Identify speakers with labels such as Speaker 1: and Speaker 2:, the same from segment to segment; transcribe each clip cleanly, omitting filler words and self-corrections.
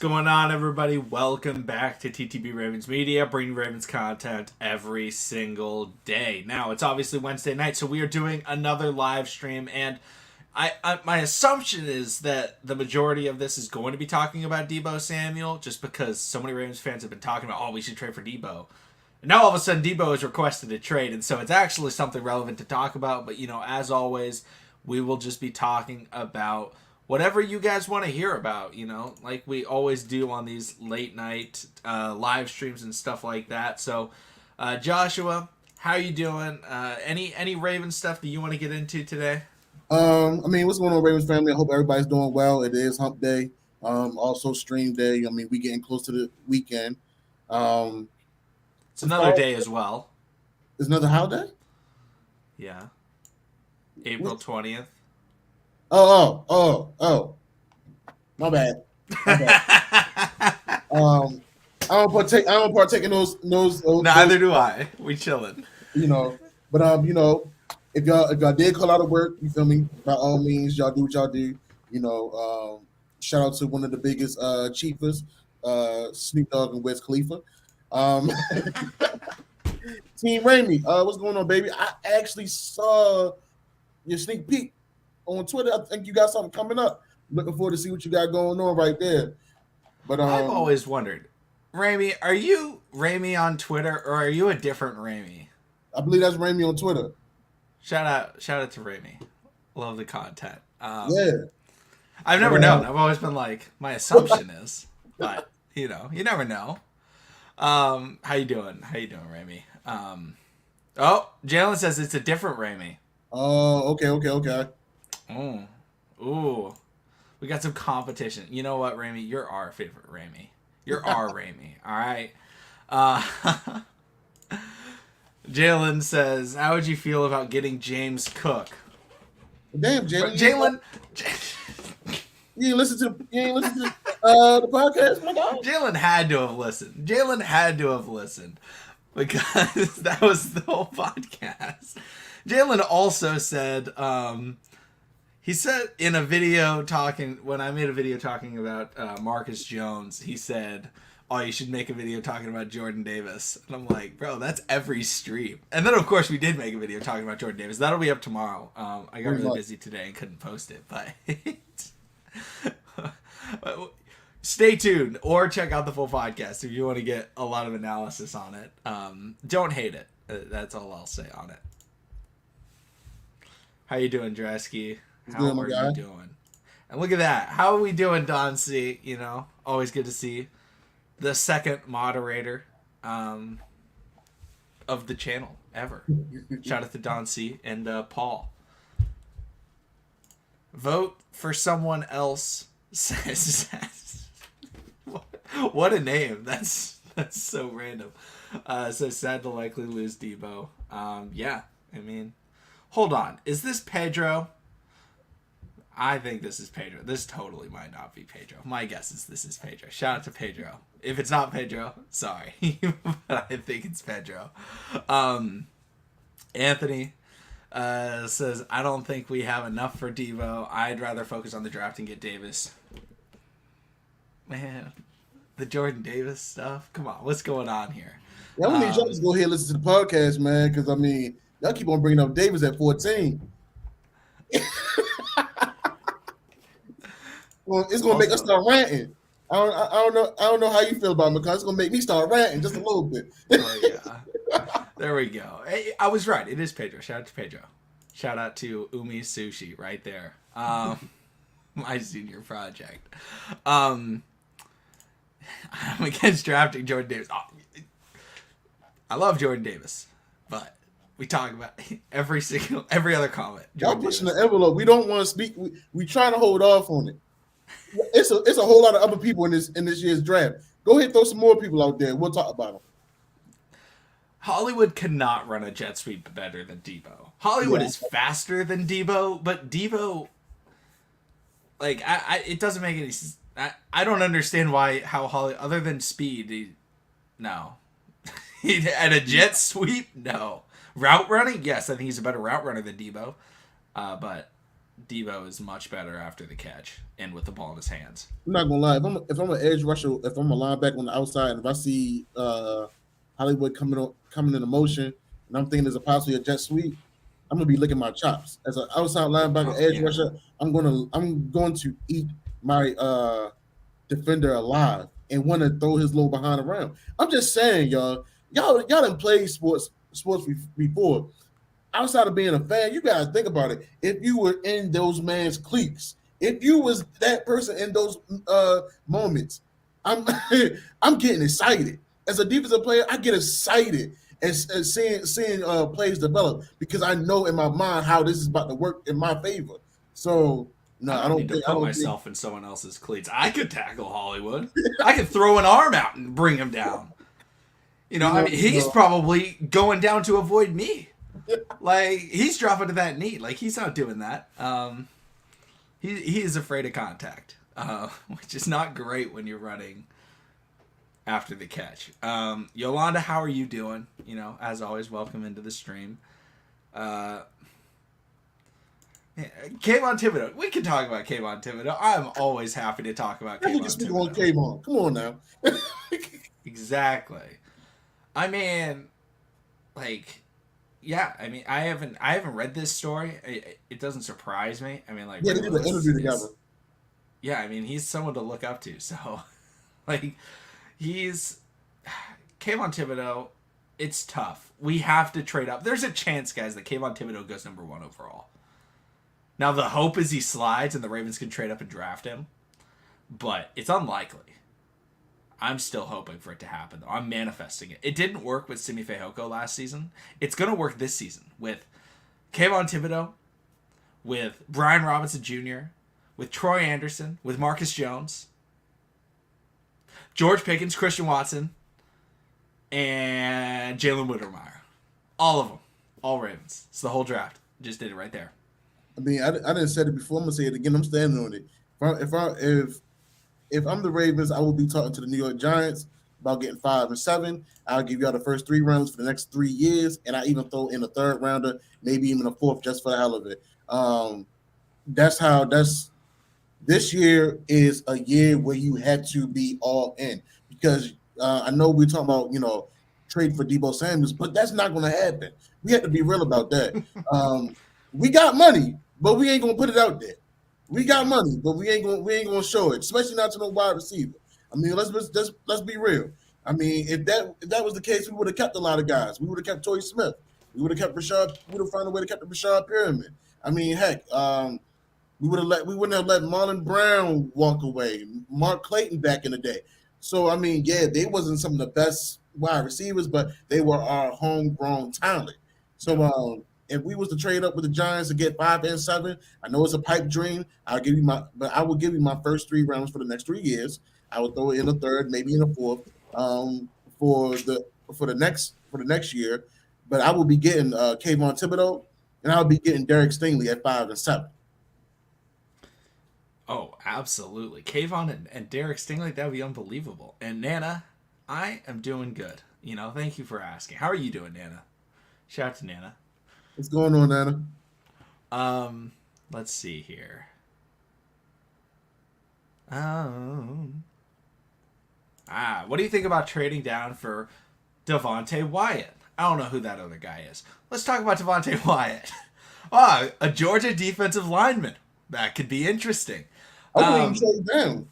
Speaker 1: going on, everybody? Welcome back to TTB Ravens Media, bringing Ravens content every single day. Now, it's obviously Wednesday night, so we are doing another live stream, and my assumption is that the majority of this is going to be talking about Deebo Samuel, just because so many Ravens fans have been talking about, oh, we should trade for Deebo. And now all of a sudden, Deebo has requested a trade, and so it's actually something relevant to talk about, but, as always, we will just be talking about whatever you guys want to hear about, like we always do on these late night live streams and stuff like that. So, Joshua, how you doing? Any Ravens stuff that you want to get into today?
Speaker 2: What's going on, Ravens family? I hope everybody's doing well. It is Hump Day, also Stream Day. We getting close to the weekend.
Speaker 1: It's another day as well.
Speaker 2: It's another holiday.
Speaker 1: Yeah, April 20th.
Speaker 2: Oh. My bad. I don't partake in those.
Speaker 1: Neither do I. We chilling.
Speaker 2: If y'all did call out of work, you feel me? By all means, y'all do what y'all do. Shout out to one of the biggest chiefers, Snoop Dogg and Wiz Khalifa. Team Raimi, what's going on, baby? I actually saw your sneak peek on Twitter. I think you got something coming up. Looking forward to see what you got going on right there. But
Speaker 1: I've always wondered, Raimi, are you Raimi on Twitter or are you a different Raimi?
Speaker 2: I believe that's Raimi on Twitter.
Speaker 1: Shout out to Raimi. Love the content.
Speaker 2: Yeah.
Speaker 1: I've never known. I've always been like, my assumption is, but you never know. How you doing? Raimi? Jalen says it's a different Raimi.
Speaker 2: Oh, okay.
Speaker 1: Ooh. We got some competition. You know what, Raimi? You're our favorite Raimi. You're our Raimi. All right. Jalen says, how would you feel about getting James Cook?
Speaker 2: Damn, Jalen. You ain't listen to the podcast, my dog?
Speaker 1: Jalen had to have listened. Because that was the whole podcast. Jalen also said, he said in a video when I made a video talking about Marcus Jones, he said, oh, you should make a video talking about Jordan Davis. And I'm like, bro, that's every stream. And then, of course, we did make a video talking about Jordan Davis. That'll be up tomorrow. I got really busy today and couldn't post it. But stay tuned or check out the full podcast if you want to get a lot of analysis on it. Don't hate it. That's all I'll say on it. How you doing, Dresky? How are you doing? And look at that. How are we doing, Don C? Always good to see the second moderator of the channel ever. Shout out to Don C and Paul. Vote for someone else. Says what a name. That's so random. So sad to likely lose Deebo. Yeah. Hold on. Is this Pedro? I think this is Pedro. This totally might not be Pedro. My guess is this is Pedro. Shout out to Pedro. If it's not Pedro, sorry. But I think it's Pedro. Anthony says, I don't think we have enough for Deebo. I'd rather focus on the draft and get Davis. Man, the Jordan Davis stuff? Come on, what's going on here?
Speaker 2: Yeah, we need y'all to go ahead and listen to the podcast, man, because, y'all keep on bringing up Davis at 14. Well, it's gonna make us start ranting. I don't know how you feel about it, because it's gonna make me start ranting just a little bit.
Speaker 1: Oh yeah, there we go. Hey, I was right. It is Pedro. Shout out to Pedro. Shout out to Umi Sushi right there. My senior project. I'm against drafting Jordan Davis. I love Jordan Davis, but we talk about every other comment.
Speaker 2: Y'all pushing the envelope. We don't want to speak. We trying to hold off on it. It's a whole lot of other people in this year's draft. Go ahead, throw some more people out there. We'll talk about them.
Speaker 1: Hollywood cannot run a jet sweep better than Deebo. Hollywood is faster than Deebo, but Deebo, it doesn't make any sense. I don't understand how Hollywood, other than speed, no. At a jet sweep, no. Route running, yes, I think he's a better route runner than Deebo. But Deebo is much better after the catch and with the ball in his hands.
Speaker 2: I'm not gonna lie. If I'm an edge rusher, if I'm a linebacker on the outside, and if I see Hollywood coming into motion, and I'm thinking there's a possibly a jet sweep, I'm gonna be licking my chops. As an outside linebacker,
Speaker 1: Oh
Speaker 2: edge
Speaker 1: yeah.
Speaker 2: rusher, I'm going to eat my defender alive and want to throw his little behind around. I'm just saying, y'all done played sports before. Outside of being a fan, you gotta think about it. If you were in those man's cliques, if you was that person in those moments, I'm I'm getting excited. As a defensive player, I get excited as seeing plays develop because I know in my mind how this is about to work in my favor. So no,
Speaker 1: I
Speaker 2: I
Speaker 1: don't
Speaker 2: don't
Speaker 1: need to
Speaker 2: think I
Speaker 1: put
Speaker 2: don't think
Speaker 1: myself in someone else's cleats. I could tackle Hollywood. I could throw an arm out and bring him down. I mean, he's probably going down to avoid me. Like, he's dropping to that knee. Like, he's not doing that. He is afraid of contact, which is not great when you're running after the catch. Yolanda, how are you doing? As always, welcome into the stream. Kayvon Thibodeau. We can talk about Kayvon Thibodeau. I'm always happy to talk about
Speaker 2: I think
Speaker 1: Kayvon
Speaker 2: you speak
Speaker 1: Thibodeau.
Speaker 2: on Kayvon. Come on now.
Speaker 1: Exactly. I mean, like, yeah. I mean, I haven't read this story. It doesn't surprise me. I mean, like,
Speaker 2: Yeah, they did an interview together.
Speaker 1: Yeah, I mean, he's someone to look up to. So, like, he's Kayvon Thibodeau. It's tough. We have to trade up. There's a chance, guys, that Kayvon Thibodeau goes number 1 overall. Now, the hope is he slides and the Ravens can trade up and draft him, but it's unlikely. I'm still hoping for it to happen, though. I'm manifesting it. It didn't work with Simi Fehoko last season. It's going to work this season with Kayvon Thibodeau, with Brian Robinson Jr., with Troy Anderson, with Marcus Jones, George Pickens, Christian Watson, and Jalen Wittermeyer. All of them. All Ravens. It's the whole draft. Just did it right there.
Speaker 2: I mean, I didn't say it before. I'm gonna say it again. I'm standing on it. If I'm the Ravens, I will be talking to the New York Giants about getting 5 and 7. I'll give y'all the first 3 rounds for the next 3 years, and I even throw in a 3rd rounder, maybe even a 4th, just for the hell of it. This year is a year where you had to be all in because I know we're talking about trade for Deebo Samuel, but that's not going to happen. We have to be real about that. We got money, but we ain't gonna put it out there. We got money, but we ain't gonna show it, especially not to no wide receiver. I mean, let's be real. I mean, if that was the case, we would have kept a lot of guys. We would have kept Torrey Smith. We would have kept Rashad. We would have found a way to keep the Rashad Pyramid. I mean, heck, we wouldn't have let Marlon Brown walk away. Mark Clayton back in the day. So I mean, yeah, they wasn't some of the best wide receivers, but they were our homegrown talent. So if we was to trade up with the Giants to get 5 and 7, I know it's a pipe dream. I will give you my first 3 rounds for the next 3 years. I will throw in a 3rd, maybe in a 4th, for the next year. But I will be getting Kayvon Thibodeau, and I'll be getting Derek Stingley at 5 and 7.
Speaker 1: Oh, absolutely. Kayvon and Derek Stingley, that would be unbelievable. And Nana, I am doing good. Thank you for asking. How are you doing, Nana? Shout out to Nana.
Speaker 2: What's going on, Nana?
Speaker 1: Let's see here. What do you think about trading down for Devontae Wyatt? I don't know who that other guy is. Let's talk about Devontae Wyatt. A Georgia defensive lineman. That could be interesting.
Speaker 2: I wouldn't even trade down.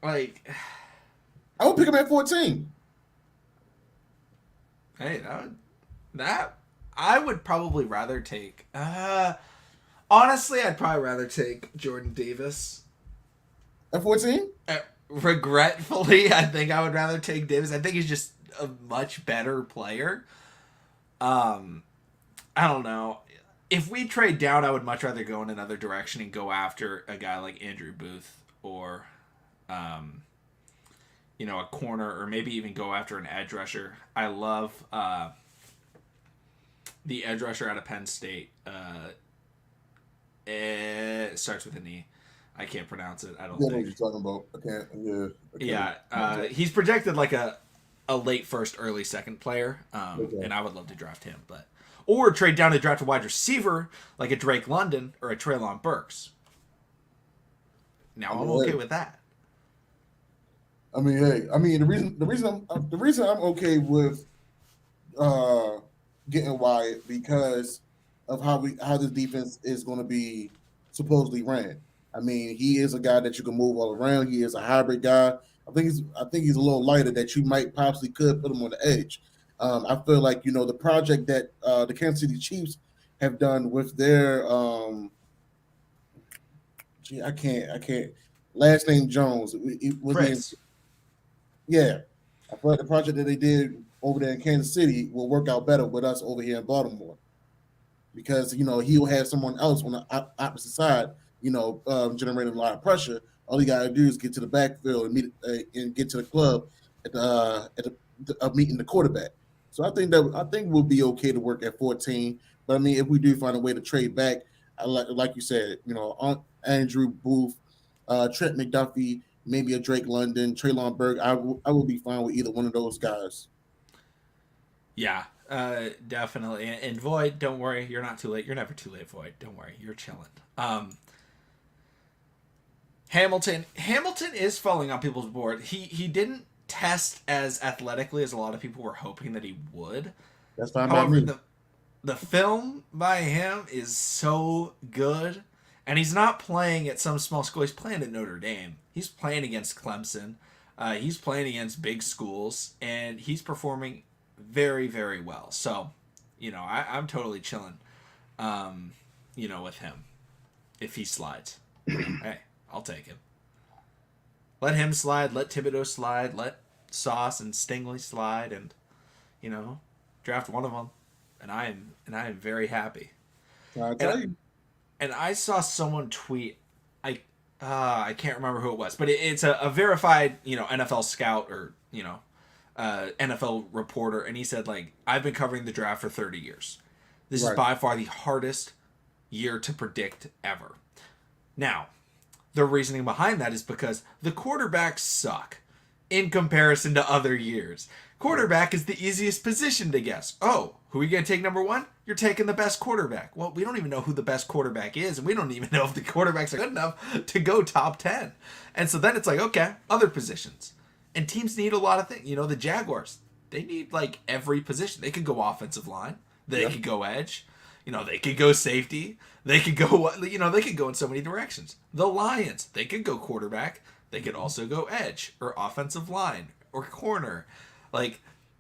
Speaker 1: Like,
Speaker 2: I would pick him at 14.
Speaker 1: Hey, that I would probably rather take. Honestly, I'd probably rather take Jordan Davis.
Speaker 2: At 14?
Speaker 1: Regretfully, I think I would rather take Davis. I think he's just a much better player. I don't know. If we trade down, I would much rather go in another direction and go after a guy like Andrew Booth or, a corner, or maybe even go after an edge rusher. I love the edge rusher out of Penn State. It starts with an E. I can't pronounce it. I don't think.
Speaker 2: What you're talking about. I can't.
Speaker 1: Yeah. He's projected like a late first, early second player, and I would love to draft him. or trade down to draft a wide receiver like a Drake London or a Treylon Burks. Now I'm okay with that.
Speaker 2: I mean, hey, I mean the reason I'm okay with getting Wyatt because of how this defense is going to be supposedly ran. I mean, he is a guy that you can move all around. He is a hybrid guy. I think he's a little lighter that you might possibly could put him on the edge. I feel like the project that the Kansas City Chiefs have done with their I can't last name Jones. It was named
Speaker 1: Chris.
Speaker 2: Yeah. I feel like the project that they did over there in Kansas City will work out better with us over here in Baltimore because he'll have someone else on the opposite side, generating a lot of pressure. All you gotta do is get to the backfield and and get to the club at meeting the quarterback. So I think we'll be okay to work at 14. But I mean, if we do find a way to trade back, like you said, on Andrew Booth, Trent McDuffie, maybe a Drake London, Treylon Burke, I will be fine with either one of those guys.
Speaker 1: Yeah, definitely. And Void, don't worry, you're not too late. You're never too late, Void. Don't worry, you're chilling. Hamilton is falling on people's board. He didn't test as athletically as a lot of people were hoping that he would.
Speaker 2: That's fine by
Speaker 1: However,
Speaker 2: me.
Speaker 1: the film by him is so good, and he's not playing at some small school. He's playing at Notre Dame. He's playing against Clemson. He's playing against big schools, and he's performing very, very well. So, I'm totally chilling, with him if he slides. Hey, I'll take him. Let him slide. Let Thibodeau slide. Let Sauce and Stingley slide, and draft one of them. And I am very happy.
Speaker 2: I tell you.
Speaker 1: And I saw someone tweet, I can't remember who it was, but it's a verified NFL scout or NFL reporter, and he said I've been covering the draft for 30 years. This is by far the hardest year to predict ever. Now, the reasoning behind that is because the quarterbacks suck in comparison to other years. Quarterback is the easiest position to guess. Oh, who are you going to take number one? You're taking the best quarterback. Well, we don't even know who the best quarterback is, and we don't even know if the quarterbacks are good enough to go top 10. And so then it's okay, other positions. And teams need a lot of things. The Jaguars, they need every position. They could go offensive line. They could go edge. They could go safety. They could go, they could go in so many directions. The Lions, they could go quarterback. They could also go edge or offensive line or corner.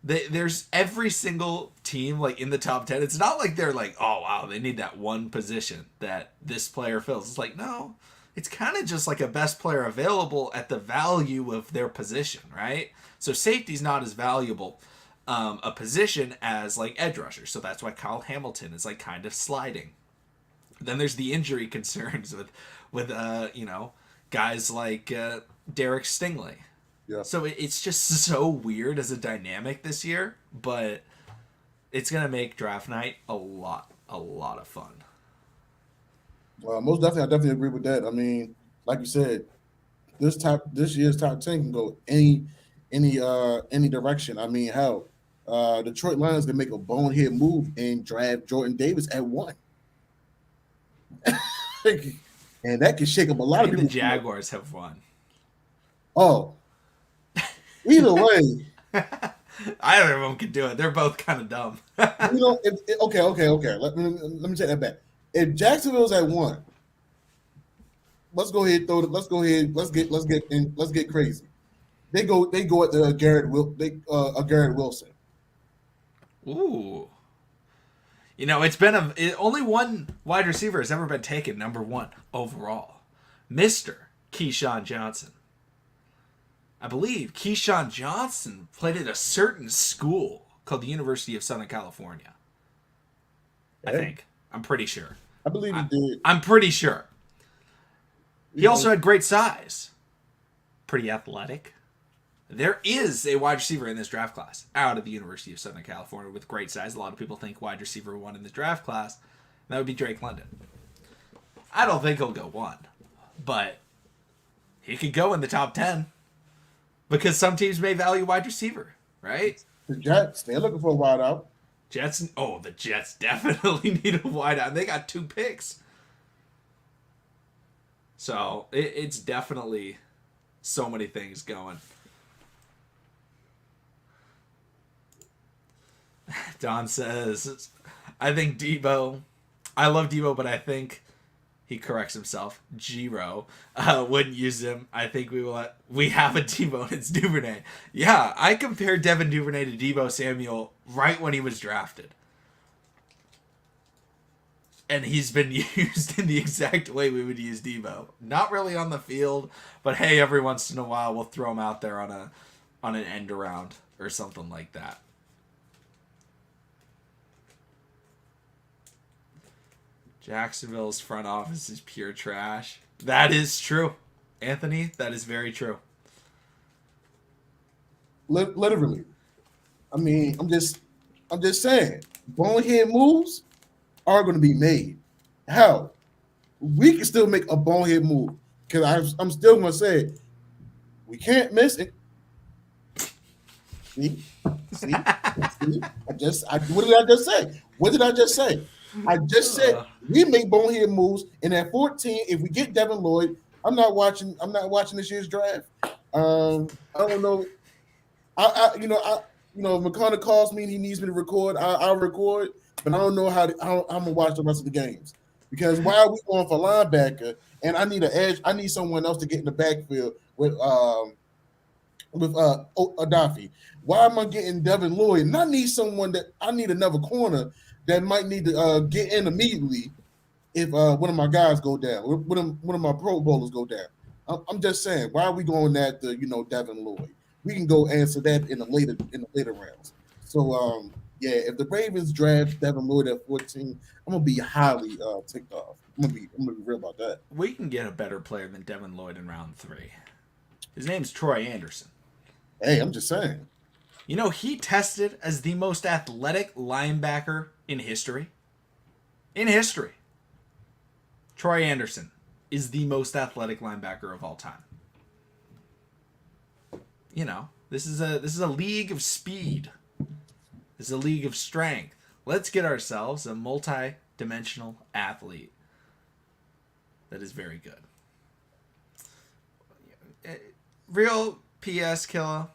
Speaker 1: There's every single team in the top 10. It's not like they're oh wow, they need that one position that this player fills. It's no, it's kind of just a best player available at the value of their position, right? So safety's not as valuable a position as edge rusher. So that's why Kyle Hamilton is kind of sliding. Then there's the injury concerns with guys like Derek Stingley.
Speaker 2: Yeah.
Speaker 1: So it's just so weird as a dynamic this year, but it's gonna make draft night a lot of fun.
Speaker 2: Most definitely, I definitely agree with that. I mean, like you said, this year's top 10 can go any direction. I mean, hell, Detroit Lions can make a bonehead move and draft Jordan Davis at 1. And that can shake up a lot of people.
Speaker 1: The Jaguars have won.
Speaker 2: Oh, either way,
Speaker 1: either of them can do it. They're both kind of dumb.
Speaker 2: Okay. Let me take that back. If Jacksonville's at 1, let's go ahead. Let's go ahead. Let's get crazy. They go at the Garrett Wilson.
Speaker 1: Ooh. It's been only one wide receiver has ever been taken number 1 overall. Mr. Keyshawn Johnson. I believe Keyshawn Johnson played at a certain school called the University of Southern California. I think. I'm pretty sure.
Speaker 2: I believe he did.
Speaker 1: I'm pretty sure. He also had great size. Pretty athletic. There is a wide receiver in this draft class out of the University of Southern California with great size. A lot of people think wide receiver 1 in this draft class. That would be Drake London. I don't think he'll go 1, but he could go in the top 10 because some teams may value wide receiver, right?
Speaker 2: The Jets, they're looking for a wide out.
Speaker 1: Jets. Oh, the Jets definitely need a wideout. They got 2 picks. So it's definitely so many things going. Don says, I think Deebo. I love Deebo, but I think he corrects himself. Giro wouldn't use him. I think we have a Deebo and it's Duvernay. Yeah, I compared Devin Duvernay to Deebo Samuel right when he was drafted. And he's been used in the exact way we would use Deebo. Not really on the field, but hey, every once in a while we'll throw him out there on an end around or something like that. Jacksonville's front office is pure trash. That is true. Anthony, that is very true.
Speaker 2: Literally. I mean, I'm just saying, bonehead moves are going to be made. Hell, we can still make a bonehead move because I'm still going to say it. We can't miss it. See? What did I just say? What did I just say? I just said we make bonehead moves, and at 14, if we get Devin Lloyd, I'm not watching this year's draft. I don't know. McConnell calls me and he needs me to record. I'll record, but I don't know how I'm gonna watch the rest of the games because why are we going for linebacker? And I need an edge. I need someone else to get in the backfield with Adafi. Why am I getting Devin Lloyd? And I need another corner that might need to get in immediately if one of my guys go down, one of my Pro Bowlers go down. I'm just saying, why are we going after Devin Lloyd? We can go answer that in the later rounds. So if the Ravens draft Devin Lloyd at 14, I'm gonna be highly ticked off. I'm gonna be real about that.
Speaker 1: We can get a better player than Devin Lloyd in round 3. His name's Troy Anderson.
Speaker 2: Hey, I'm just saying.
Speaker 1: He tested as the most athletic linebacker in history. In history. Troy Anderson is the most athletic linebacker of all time. This is a league of speed. This is a league of strength. Let's get ourselves a multi-dimensional athlete that is very good. Real PS Killa,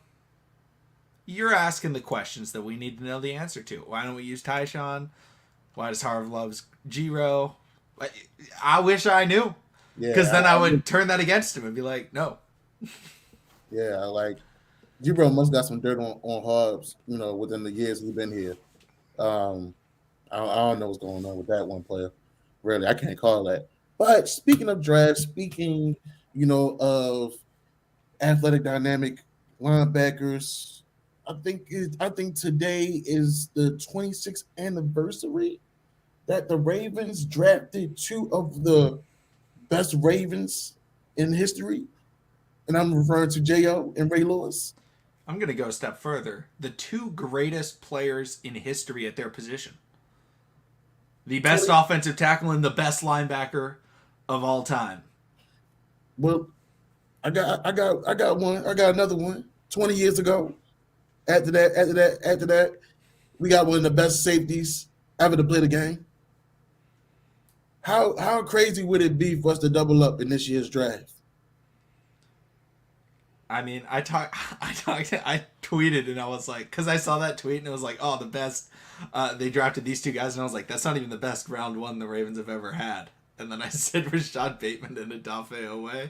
Speaker 1: you're asking the questions that we need to know the answer to. Why don't we use Tyshawn? Why does Harv loves Giro? I wish I knew. Because then I would turn that against him and be like, no.
Speaker 2: Yeah, like Giro must got some dirt on Harv's, within the years he's been here. I don't know what's going on with that one player. Really, I can't call that. But speaking of draft, of athletic dynamic linebackers, I think today is the 26th anniversary that the Ravens drafted 2 of the best Ravens in history. And I'm referring to J.O. and Ray Lewis.
Speaker 1: I'm going to go a step further. The 2 greatest players in history at their position. The best offensive tackle and the best linebacker of all time.
Speaker 2: Well, I got one. I got another one. 20 years ago. After that, we got one of the best safeties ever to play the game. How crazy would it be for us to double up in this year's draft?
Speaker 1: I mean, I tweeted and I was like, because I saw that tweet and it was like, oh, the best. They drafted these 2 guys and I was like, that's not even the best round 1 the Ravens have ever had. And then I said Rashad Bateman and Odafe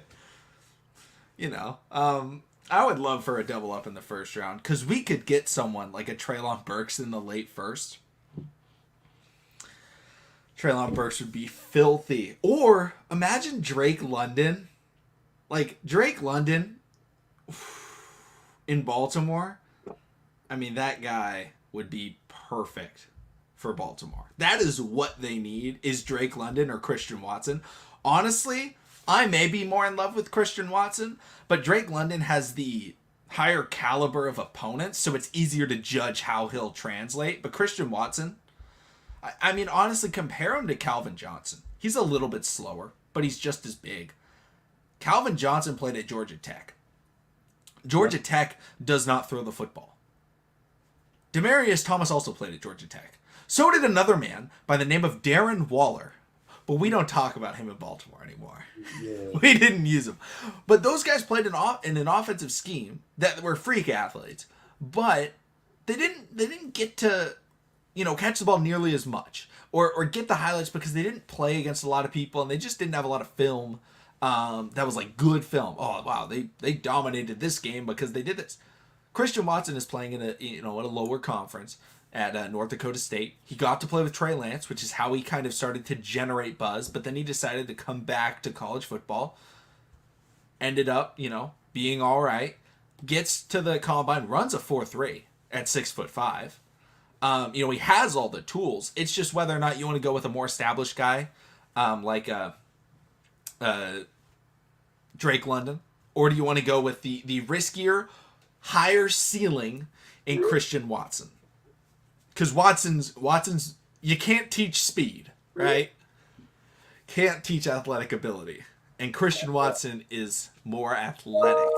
Speaker 1: Oweh. I would love for a double up in the first round because we could get someone like a Treylon Burks in the late first. Treylon Burks would be filthy. Or imagine Drake London. Like Drake London in Baltimore. I mean, that guy would be perfect for Baltimore. That is what they need is Drake London or Christian Watson. Honestly, I may be more in love with Christian Watson, but Drake London has the higher caliber of opponents, so it's easier to judge how he'll translate. But Christian Watson, I mean, honestly, compare him to Calvin Johnson. He's a little bit slower, but he's just as big. Calvin Johnson played at Georgia Tech. Georgia Tech does not throw the football. Demarius Thomas also played at Georgia Tech. So did another man by the name of Darren Waller. But we don't talk about him in Baltimore anymore.
Speaker 2: Yeah.
Speaker 1: We didn't use him. But those guys played in an offensive scheme that were freak athletes. But they didn't get to, catch the ball nearly as much. Or get the highlights because they didn't play against a lot of people and they just didn't have a lot of film that was like good film. Oh wow, they dominated this game because they did this. Christian Watson is playing in a lower conference at North Dakota State. He got to play with Trey Lance, which is how he kind of started to generate buzz. But then he decided to come back to college football. Ended up, being all right. Gets to the combine, runs a 4.3 at 6'5". He has all the tools. It's just whether or not you want to go with a more established guy, like Drake London, or do you want to go with the riskier, higher ceiling in Christian Watson? Because Watson's you can't teach speed, right? Can't teach athletic ability, and Christian Watson is more athletic,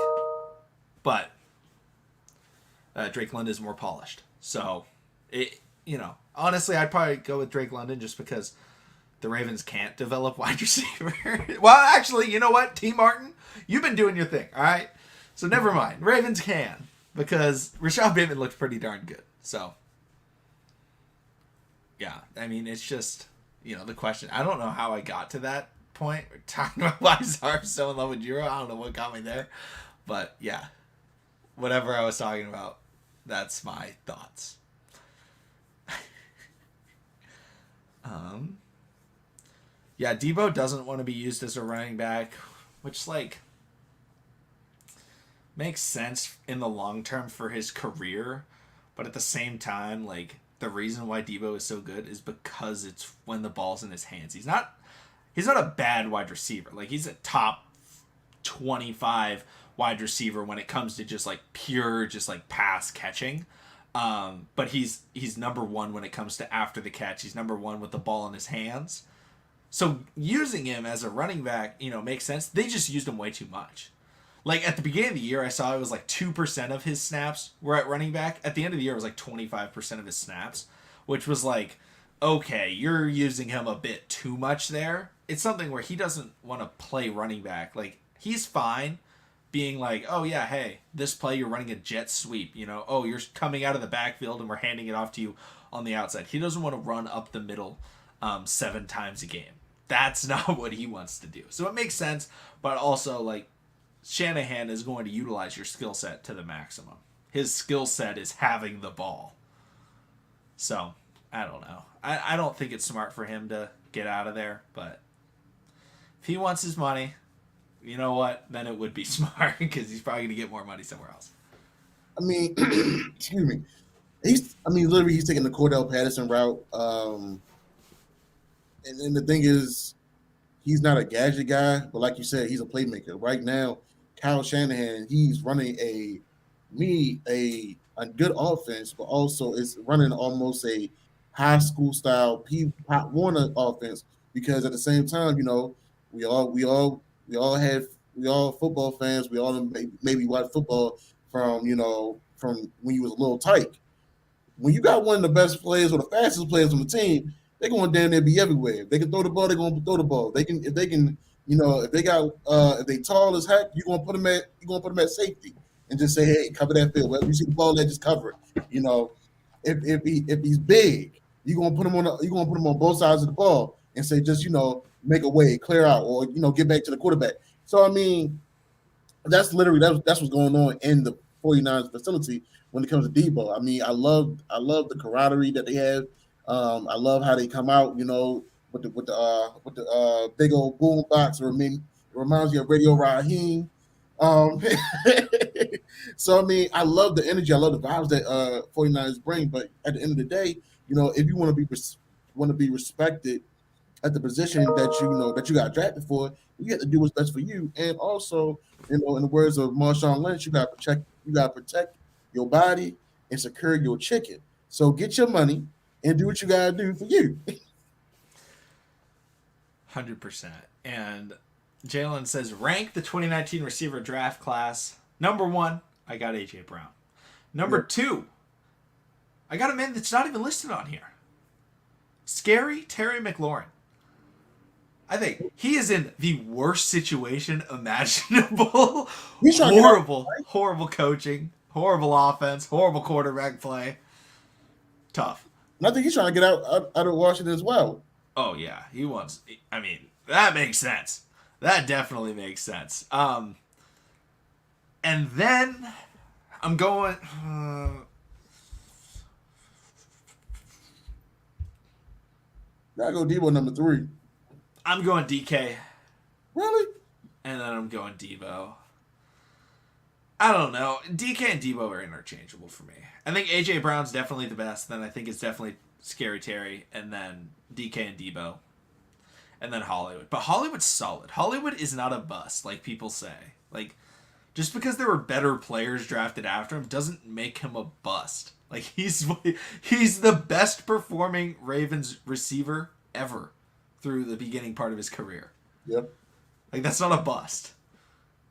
Speaker 1: but Drake London is more polished. So, honestly, I'd probably go with Drake London just because the Ravens can't develop wide receiver. Well, actually, you know what? T. Martin, you've been doing your thing, all right? So never mind. Ravens can because Rashad Bateman looked pretty darn good. So, yeah, I mean, it's just, the question. I don't know how I got to that point. We're talking about why Zar's so in love with Jiro. I don't know what got me there. But, yeah, whatever I was talking about, that's my thoughts. Yeah, Deebo doesn't want to be used as a running back, which, makes sense in the long term for his career. But at the same time, the reason why Deebo is so good is because it's when the ball's in his hands. He's not a bad wide receiver. He's a top 25 wide receiver when it comes to just, pure, pass catching. But he's number one when it comes to after the catch. He's number one with the ball in his hands. So using him as a running back, makes sense. They just used him way too much. At the beginning of the year, I saw it was 2% of his snaps were at running back. At the end of the year, it was 25% of his snaps, which was okay, you're using him a bit too much there. It's something where he doesn't want to play running back. He's fine being oh yeah, hey, this play you're running a jet sweep, oh, you're coming out of the backfield and we're handing it off to you on the outside. He doesn't want to run up the middle 7 times a game. That's not what he wants to do. So it makes sense, but also Shanahan is going to utilize your skill set to the maximum. His skill set is having the ball. So, I don't know. I don't think it's smart for him to get out of there, but if he wants his money, you know what? Then it would be smart because he's probably going to get more money somewhere else.
Speaker 2: I mean, excuse me. Literally, he's taking the Cordell Patterson route. And the thing is, he's not a gadget guy, but like you said, he's a playmaker. Right now, Kyle Shanahan, he's running a good offense, but also is running almost a high school style Pop Warner offense because at the same time, we all football fans. We all maybe watch football from when you was a little tyke. When you got one of the best players or the fastest players on the team, they're going to damn near be everywhere. If they can throw the ball, they're going to throw the ball. If they tall as heck, you're going to put them at safety and just say, hey, cover that field. Wherever you see the ball, there, just cover it. If he's big, you're going to put him on both sides of the ball and say, just make a way, clear out, or get back to the quarterback. So I mean, that's what's going on in the 49ers facility when it comes to Deebo. I mean, I love the camaraderie that they have. I love how they come out, with the big old boom box. It reminds me of Radio Raheem. So I mean, I love the energy. I love the vibes that 49ers bring. But at the end of the day, if you want to be respected at the position that you got drafted for, you have to do what's best for you. And also, in the words of Marshawn Lynch, you got to protect your body and secure your chicken. So get your money and do what you gotta do for you.
Speaker 1: 100%. And Jalen says, rank the 2019 receiver draft class. Number 1, I got AJ Brown. Number 2, I got a man that's not even listed on here. Scary Terry McLaurin. I think he is in the worst situation imaginable.
Speaker 2: He's trying to get out.
Speaker 1: Horrible coaching, horrible offense, horrible quarterback play. Tough.
Speaker 2: And I think he's trying to get out of Washington as well.
Speaker 1: Oh yeah, he wants. I mean, that makes sense. That definitely makes sense. And then I'm going.
Speaker 2: Gotta go Deebo number 3.
Speaker 1: I'm going DK.
Speaker 2: Really?
Speaker 1: And then I'm going Deebo. I don't know. DK and Deebo are interchangeable for me. I think AJ Brown's definitely the best. Then I think it's definitely Scary Terry, and then DK and Deebo, and then Hollywood. But Hollywood's solid. Hollywood is not a bust like people say. Like, just because there were better players drafted after him doesn't make him a bust. Like, he's the best performing Ravens receiver ever through the beginning part of his career.
Speaker 2: Yep.
Speaker 1: Like, that's not a bust.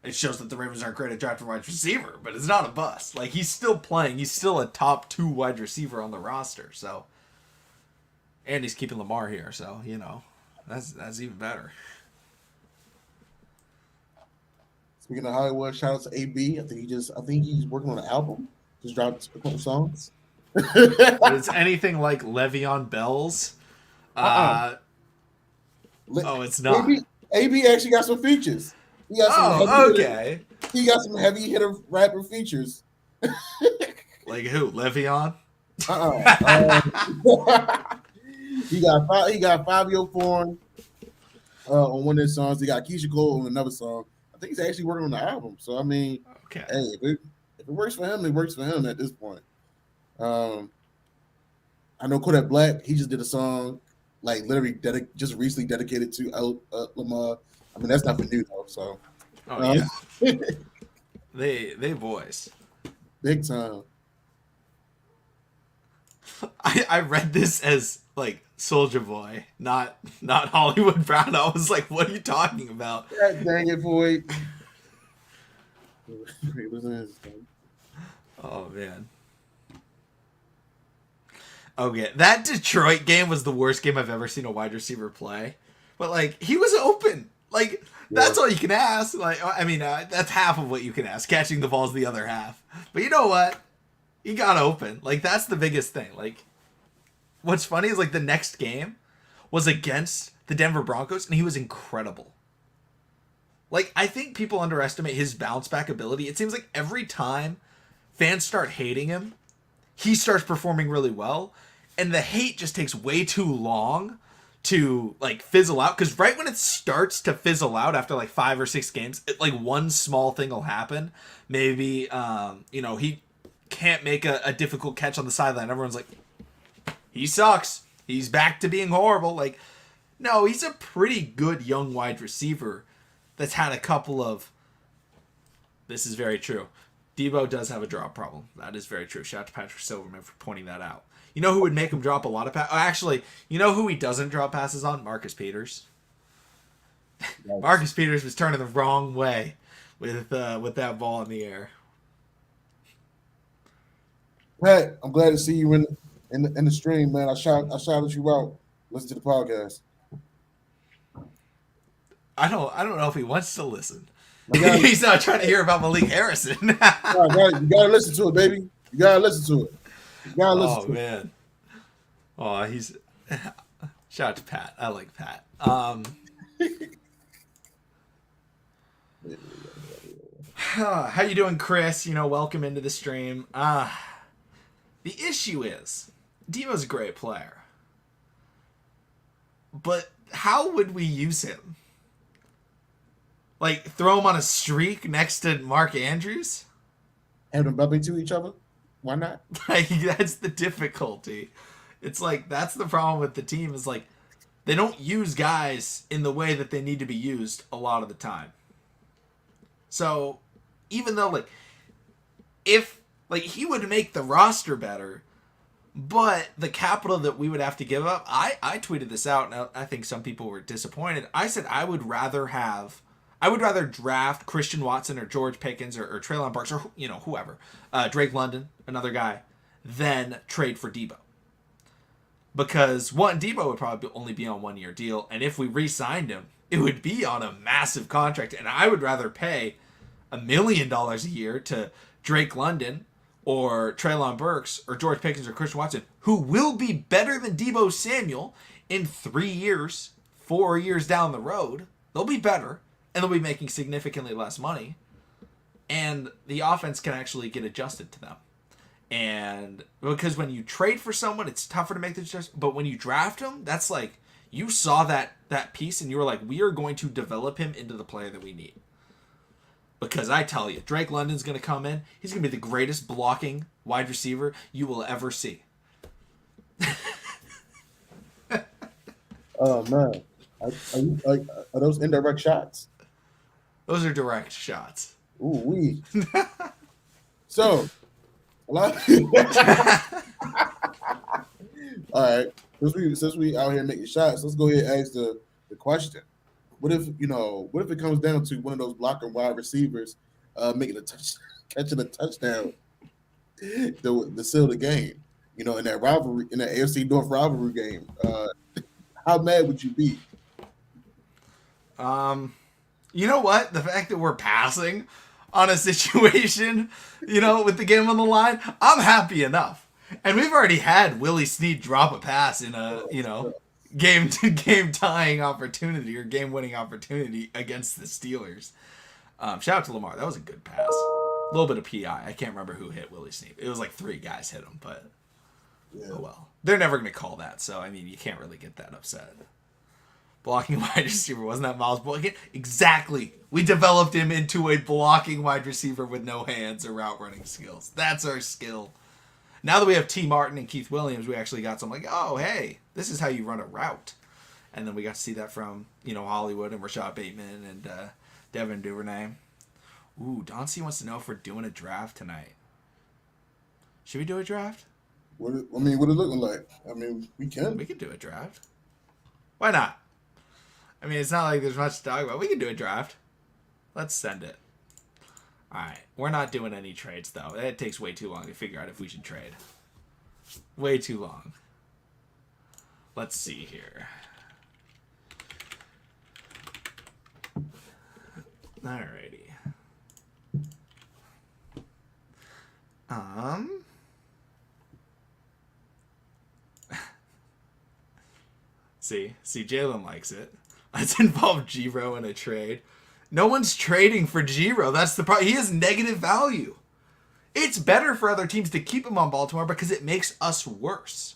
Speaker 1: It shows that the Ravens aren't great at drafting wide receiver, but it's not a bust. Like, he's still playing. He's still a top 2 wide receiver on the roster. So, and he's keeping Lamar here. So, you know, that's even better.
Speaker 2: Speaking of Hollywood, shout out to AB. I think he's working on an album. Just dropped a couple songs.
Speaker 1: But it's anything like Le'Veon Bell's. Oh, it's not.
Speaker 2: AB actually got some features. He got he got some heavy hitter rapper features.
Speaker 1: Like who? Le'Veon?
Speaker 2: He got Fabio Foreign on one of his songs. He got Keisha Cole on another song. I think he's actually working on the album. So I mean,
Speaker 1: okay.
Speaker 2: Hey, if it works for him, it works for him at this point. I know Kodak Black. He just did a song, like literally just recently dedicated to Lamar. I mean, that's not for new though. So,
Speaker 1: yeah, they boys,
Speaker 2: big time.
Speaker 1: I read this as like Soulja Boy, not Hollywood Brown. I was like, what are you talking about?
Speaker 2: God dang it, boy.
Speaker 1: Oh man. Okay, that Detroit game was the worst game I've ever seen a wide receiver play. But like, he was open. Like, that's all you can ask. Like, I mean, that's half of what you can ask. Catching the ball's the other half. But you know what? He got open. Like, that's the biggest thing. Like, what's funny is like the next game was against the Denver Broncos, and he was incredible. Like, I think people underestimate his bounce back ability. It seems like every time fans start hating him, he starts performing really well, and the hate just takes way too long to like fizzle out, because right when it starts to fizzle out after like 5 or 6 games, like one small thing will happen. Maybe he can't make a difficult catch on the sideline. Everyone's like, he sucks, he's back to being horrible. Like, no, he's a pretty good young wide receiver that's had a couple of, this is very true, Deebo does have a drop problem. That is very true. Shout out to Patrick Silverman for pointing that out. You know who would make him drop a lot of passes? Actually, you know who he doesn't drop passes on? Marcus Peters. Yes. Marcus Peters was turning the wrong way with that ball in the air.
Speaker 2: Pat, I'm glad to see you in the stream, man. I shouted you out. Listen to the podcast.
Speaker 1: I don't know if he wants to listen. He's not trying to hear about Malik Harrison.
Speaker 2: You gotta listen to it, baby. You gotta listen to it.
Speaker 1: Oh man. Oh, he's shout out to Pat. I like Pat. How you doing, Chris? Welcome into the stream. The issue is Deebo's a great player, but how would we use him? Like, throw him on a streak next to Mark Andrews?
Speaker 2: Have them bump into each other? Why not?
Speaker 1: Like, that's the difficulty. It's like, that's the problem with the team, is like, they don't use guys in the way that they need to be used a lot of the time. So, even though, like, if, like, he would make the roster better, but the capital that we would have to give up, I tweeted this out, and I think some people were disappointed. I said I would rather draft Christian Watson or George Pickens or Treylon Burks or whoever, Drake London, another guy, than trade for Deebo. Because one, Deebo would probably only be on 1 year deal, and if we re-signed him, it would be on a massive contract, and I would rather pay $1 million a year to Drake London or Treylon Burks or George Pickens or Christian Watson, who will be better than Deebo Samuel in 3 years, 4 years down the road. They'll be better, and they'll be making significantly less money, and the offense can actually get adjusted to them. And because when you trade for someone, it's tougher to make the adjustment, but when you draft them, that's like, you saw that piece and you were like, we are going to develop him into the player that we need. Because I tell you, Drake London's going to come in. He's going to be the greatest blocking wide receiver you will ever see.
Speaker 2: Oh, man. Are those indirect shots?
Speaker 1: Those are direct shots.
Speaker 2: Ooh, wee. So, a lot. All right. Since we out here making shots, let's go ahead and ask the question. What if it comes down to one of those blocking wide receivers making catching a touchdown to seal the game? In that rivalry, in that AFC North rivalry game. How mad would you be?
Speaker 1: You know what? The fact that we're passing on a situation, with the game on the line, I'm happy enough. And we've already had Willie Snead drop a pass in a, game tying opportunity or game winning opportunity against the Steelers. Shout out to Lamar. That was a good pass. A little bit of PI. I can't remember who hit Willie Snead. It was like 3 guys hit him, but oh well. They're never going to call that, so I mean, you can't really get that upset. Blocking wide receiver, wasn't that Miles Boykin? Exactly. We developed him into a blocking wide receiver with no hands or route running skills. That's our skill. Now that we have T. Martin and Keith Williams, we actually got some like, oh, hey, this is how you run a route. And then we got to see that from, Hollywood and Rashad Bateman and Devin Duvernay. Ooh, Don C wants to know if we're doing a draft tonight. Should we do a draft?
Speaker 2: What it looking like? I mean, we can.
Speaker 1: We could do a draft. Why not? I mean, it's not like there's much to talk about. We can do a draft. Let's send it. All right. We're not doing any trades, though. It takes way too long to figure out if we should trade. Way too long. Let's see here. Alrighty. See, Jalen likes it. Let's involve Giro in a trade. No one's trading for Giro. That's the problem. He has negative value. It's better for other teams to keep him on Baltimore because it makes us worse.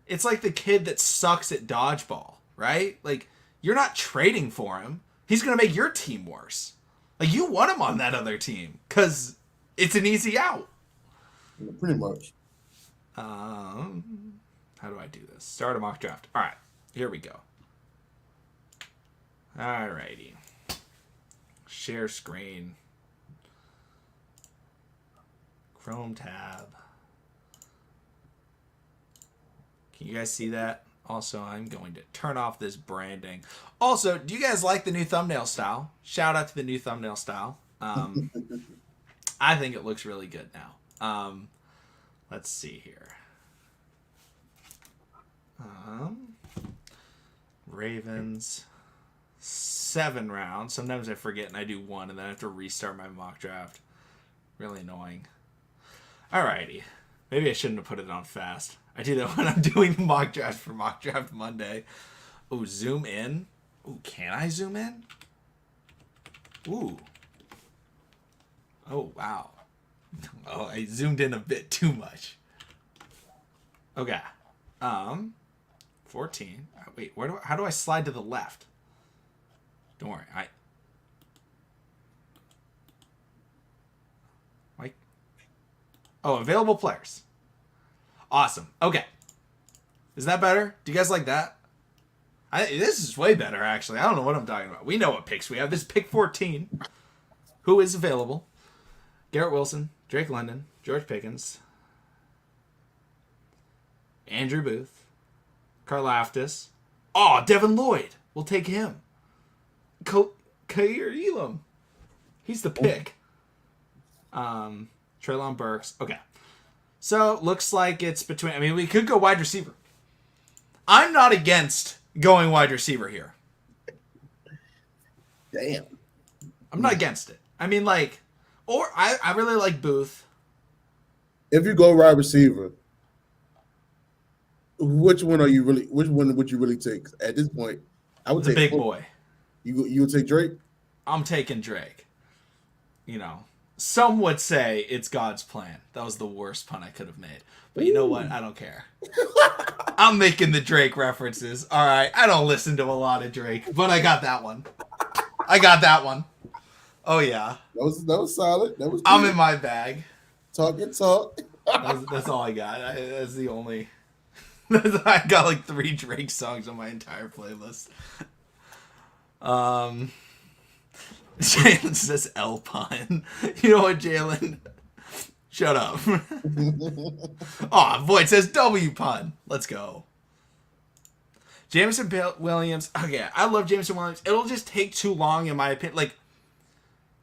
Speaker 1: It's like the kid that sucks at dodgeball, right? Like, you're not trading for him. He's going to make your team worse. Like, you want him on that other team because it's an easy out.
Speaker 2: Yeah, pretty much.
Speaker 1: How do I do this? Start a mock draft. All right, here we go. All righty. Share screen. Chrome tab. Can you guys see that? Also, I'm going to turn off this branding. Also, do you guys like the new thumbnail style? Shout out to the new thumbnail style. I think it looks really good now. Let's see here. Ravens, 7 rounds. Sometimes I forget and I do 1 and then I have to restart my mock draft. Really annoying. Alrighty. Maybe I shouldn't have put it on fast. I do that when I'm doing the mock draft for Mock Draft Monday. Oh, zoom in. Oh, can I zoom in? Ooh. Oh, wow. Oh, I zoomed in a bit too much. Okay. 14. Wait, how do I slide to the left? Don't worry. Available players. Awesome. Okay. Is that better? Do you guys like that? This is way better, actually. I don't know what I'm talking about. We know what picks we have. This is pick 14. Who is available? Garrett Wilson, Drake London, George Pickens, Andrew Booth, Karlaftis. Oh, Devin Lloyd. We'll take him. Kair Elam. He's the pick. Treylon Burks. Okay. So, looks like it's between... I mean, we could go wide receiver. I'm not against going wide receiver here.
Speaker 2: Damn.
Speaker 1: I'm not against it. I mean, like... Or, I really like Booth.
Speaker 2: If you go wide receiver, which one would you really take? At this point, I would
Speaker 1: The
Speaker 2: take
Speaker 1: big boy.
Speaker 2: You would take Drake? I'm
Speaker 1: taking Drake. You know, some would say it's God's plan. That was the worst pun I could have made. But you know what? I don't care. I'm making the Drake references. All right. I don't listen to a lot of Drake, but I got that one. Oh, yeah.
Speaker 2: That was solid. That was.
Speaker 1: I'm in my bag.
Speaker 2: Talk.
Speaker 1: That's all I got. That's the only... I got like 3 Drake songs on my entire playlist. Jalen says L pun. You know what, Jalen? Shut up. Void says W pun. Let's go. Jameson Williams. Okay, I love Jameson Williams. It'll just take too long, in my opinion. Like,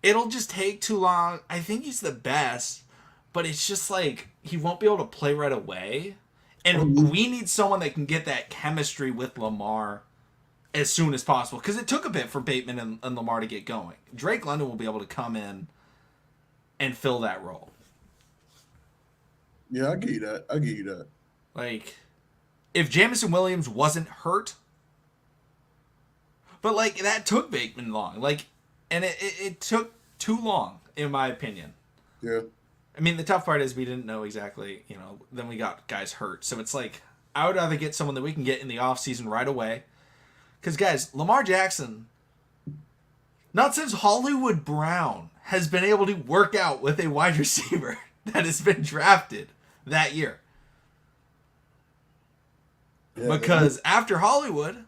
Speaker 1: it'll just take too long. I think he's the best, but it's just like he won't be able to play right away. And we need someone that can get that chemistry with Lamar as soon as possible. Because it took a bit for Bateman and Lamar to get going. Drake London will be able to come in and fill that role.
Speaker 2: Yeah, I get you that.
Speaker 1: Like, if Jameson Williams wasn't hurt, but, like, that took Bateman long. Like, and it took too long, in my opinion.
Speaker 2: Yeah.
Speaker 1: I mean, the tough part is we didn't know exactly, then we got guys hurt. So it's like, I would rather get someone that we can get in the offseason right away. Because, guys, Lamar Jackson, not since Hollywood Brown has been able to work out with a wide receiver that has been drafted that year. Yeah, because after Hollywood,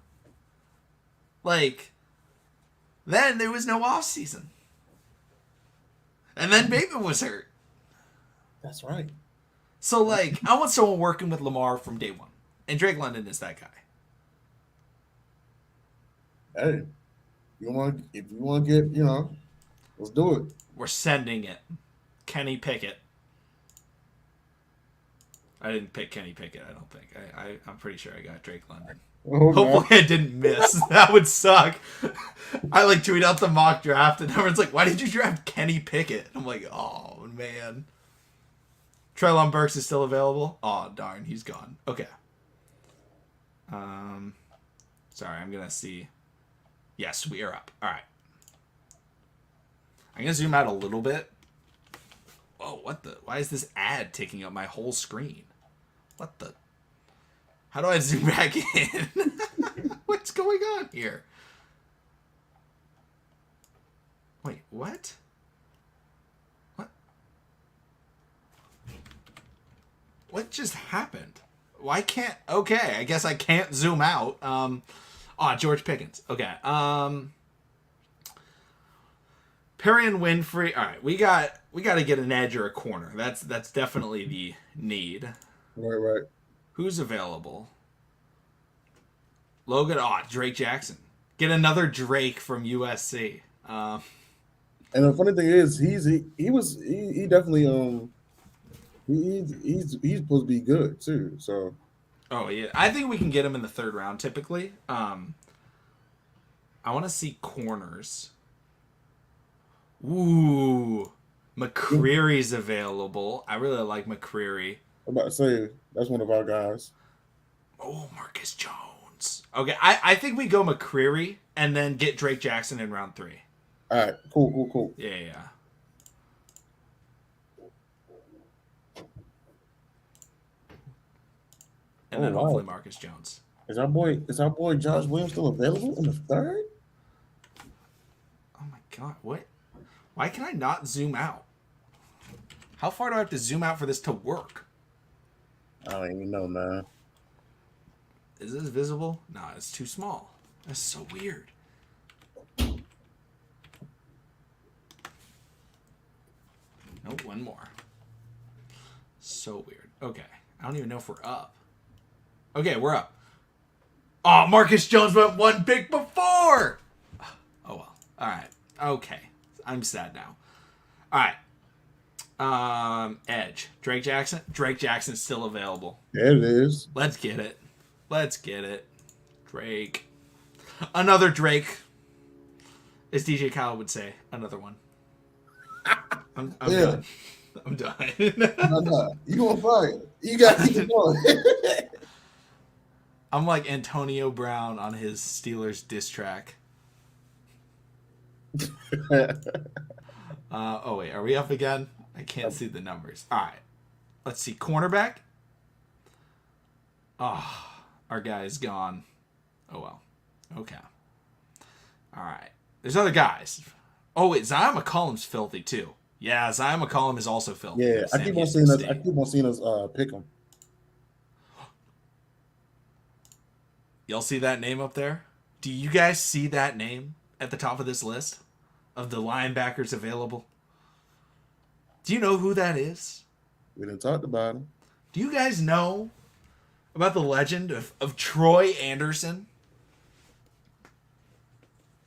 Speaker 1: like, then there was no offseason. And then Bateman was hurt.
Speaker 2: That's right.
Speaker 1: So, like, I want someone working with Lamar from day one. And Drake London is that guy.
Speaker 2: Hey, if you want to get, let's do it.
Speaker 1: We're sending it. Kenny Pickett. I didn't pick Kenny Pickett, I don't think. I'm pretty sure I got Drake London. Oh, hopefully I didn't miss. That would suck. I, like, tweet out the mock draft, and everyone's like, why did you draft Kenny Pickett? I'm like, oh, man. Treylon Burks is still available? Oh, darn, he's gone. Okay. Sorry, I'm going to see. Yes, we are up. All right. I'm going to zoom out a little bit. Oh, what the? Why is this ad taking up my whole screen? What the? How do I zoom back in? What's going on here? Wait, what? What just happened? Why can't... Okay, I guess I can't zoom out. George Pickens. Okay. Perry and Winfrey. All right, we got to get an edge or a corner. That's definitely the need.
Speaker 2: Right.
Speaker 1: Who's available? Logan. Drake Jackson. Get another Drake from USC.
Speaker 2: And the funny thing is, he definitely he's supposed to be good too. So.
Speaker 1: Oh yeah, I think we can get him in the 3rd round typically. I want to see corners. Ooh, McCreary's available. I really like McCreary.
Speaker 2: I'm about to say that's one of our guys.
Speaker 1: Oh, Marcus Jones. Okay, I think we go McCreary and then get Drake Jackson in round 3.
Speaker 2: All right, cool.
Speaker 1: Yeah. And then hopefully Marcus Jones.
Speaker 2: Is our boy Josh Williams still available in the 3rd?
Speaker 1: Oh my God! What? Why can I not zoom out? How far do I have to zoom out for this to work?
Speaker 2: I don't even know, man.
Speaker 1: Is this visible? Nah, it's too small. That's so weird. Nope, one more. So weird. Okay. I don't even know if we're up. Okay, we're up. Oh, Marcus Jones went 1 pick before. Oh, well. All right. Okay. I'm sad now. All right. Edge. Drake Jackson. Drake Jackson's still available.
Speaker 2: There it is.
Speaker 1: Let's get it. Let's get it. Drake. Another Drake. As DJ Khaled would say, another one. I'm done. I'm done.
Speaker 2: No. You on fire. You got to keep going.
Speaker 1: I'm like Antonio Brown on his Steelers diss track. Oh, wait. Are we up again? I can't see the numbers. All right. Let's see. Cornerback. Oh, our guy is gone. Oh, well. Okay. All right. There's other guys. Oh, wait. Zion McCollum's filthy, too. Yeah, Zion McCollum is also filthy.
Speaker 2: Yeah, I keep on seeing us pick him.
Speaker 1: Y'all see that name up there? Do you guys see that name at the top of this list of the linebackers available? Do you know who that is?
Speaker 2: We didn't talk about him.
Speaker 1: Do you guys know about the legend of Troy Anderson?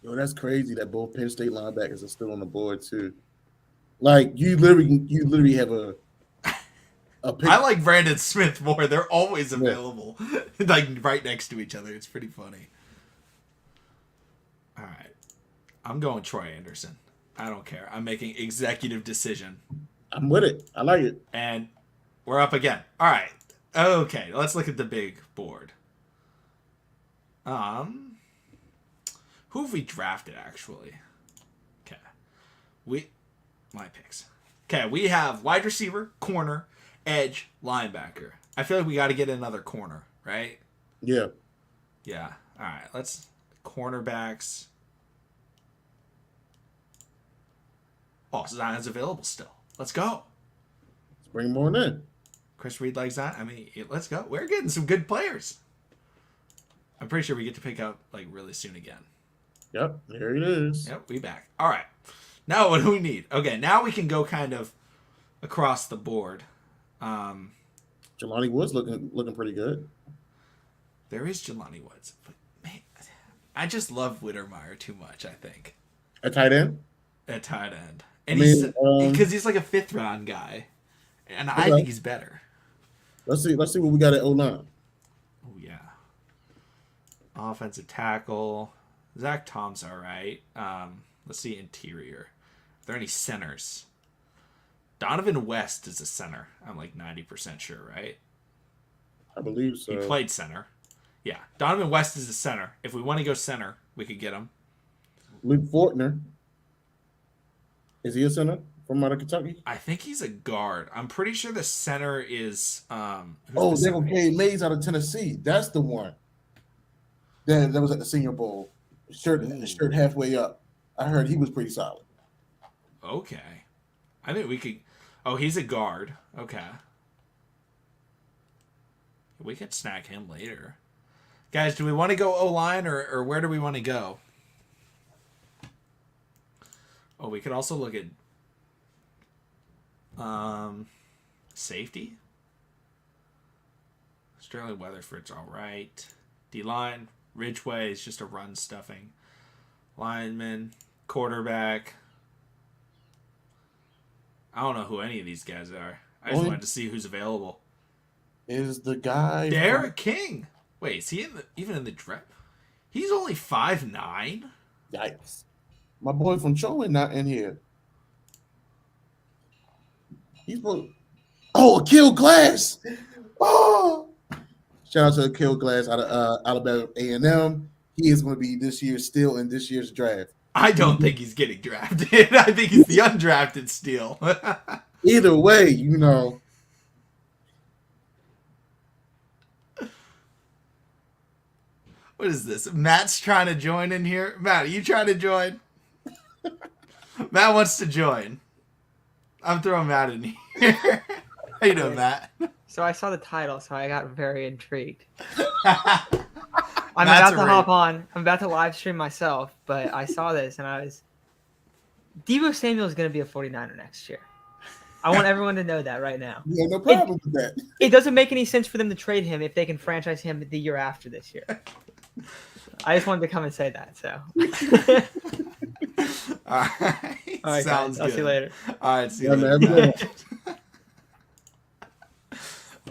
Speaker 2: Yo, that's crazy that both Penn State linebackers are still on the board too. Like you literally have a pick.
Speaker 1: I like Brandon Smith more. They're always available, like right next to each other. It's pretty funny. All right, I'm going Troy Anderson. I don't care. I'm making executive decision.
Speaker 2: I'm with it. I like it.
Speaker 1: And we're up again. All right. Okay, let's look at the big board. Who have we drafted actually? Okay. My picks. Okay, we have wide receiver, corner, edge, linebacker. I feel like we got to get another corner, right?
Speaker 2: Yeah.
Speaker 1: Yeah. All right. Let's cornerbacks. Oh, Zion's available still. Let's go.
Speaker 2: Let's bring him on in.
Speaker 1: Chris Reed likes that. I mean, let's go. We're getting some good players. I'm pretty sure we get to pick up like really soon again.
Speaker 2: Yep, there it is.
Speaker 1: Yep, we back. All right. Now what do we need? Okay, now we can go kind of across the board.
Speaker 2: Jelani Woods looking pretty good.
Speaker 1: There is Jelani Woods, but man, I just love Whittermeyer too much. I think
Speaker 2: at tight end.
Speaker 1: At tight end, and he's like a 5th round guy, and I think he's better.
Speaker 2: Let's see what we got at O-line.
Speaker 1: Oh yeah, offensive tackle. Zach Tom's all right. Let's see interior. Are there any centers? Donovan West is a center. I'm like 90% sure, right?
Speaker 2: I believe so.
Speaker 1: He played center. Yeah, Donovan West is a center. If we want to go center, we could get him.
Speaker 2: Luke Fortner. Is he a center from out of Kentucky?
Speaker 1: I think he's a guard. I'm pretty sure the center is.
Speaker 2: They're gonna play Mays out of Tennessee. That's the one. That was at the Senior Bowl. Shirt halfway up. I heard he was pretty solid.
Speaker 1: Okay, I think we could. Oh, he's a guard. Okay, we could snag him later. Guys, do we want to go O-line or where do we want to go? Oh, we could also look at safety. Sterling Weatherford's all right. D-line, Ridgeway is just a run stuffing. Lineman, quarterback. I don't know who any of these guys are. I just wanted to see who's available.
Speaker 2: Is the guy
Speaker 1: Derek King? Wait, is he even in the draft? He's only 5'9".
Speaker 2: Yikes! My boy from Chowan not in here. He's Akil Glass. Oh, shout out to Akil Glass out of Alabama A&M. He is going to be still in this year's draft.
Speaker 1: I don't think he's getting drafted. I think he's the undrafted steal.
Speaker 2: Either way, you know.
Speaker 1: What is this? Matt's trying to join in here. Matt, are you trying to join? Matt wants to join. I'm throwing Matt in here. How you doing, Matt?
Speaker 3: So I saw the title, so I got very intrigued. I'm about to hop on. I'm about to live stream myself, but I saw this and Deebo Samuel is going to be a 49er next year. I want everyone to know that right now.
Speaker 2: Yeah, no problem with that.
Speaker 3: It doesn't make any sense for them to trade him if they can franchise him the year after this year. I just wanted to come and say that. So,
Speaker 1: all right.
Speaker 3: All right,
Speaker 1: Sounds
Speaker 3: guys. I'll
Speaker 1: good.
Speaker 3: see you later.
Speaker 1: All right, see you
Speaker 2: Yeah,
Speaker 1: later,
Speaker 2: man.
Speaker 1: Matt.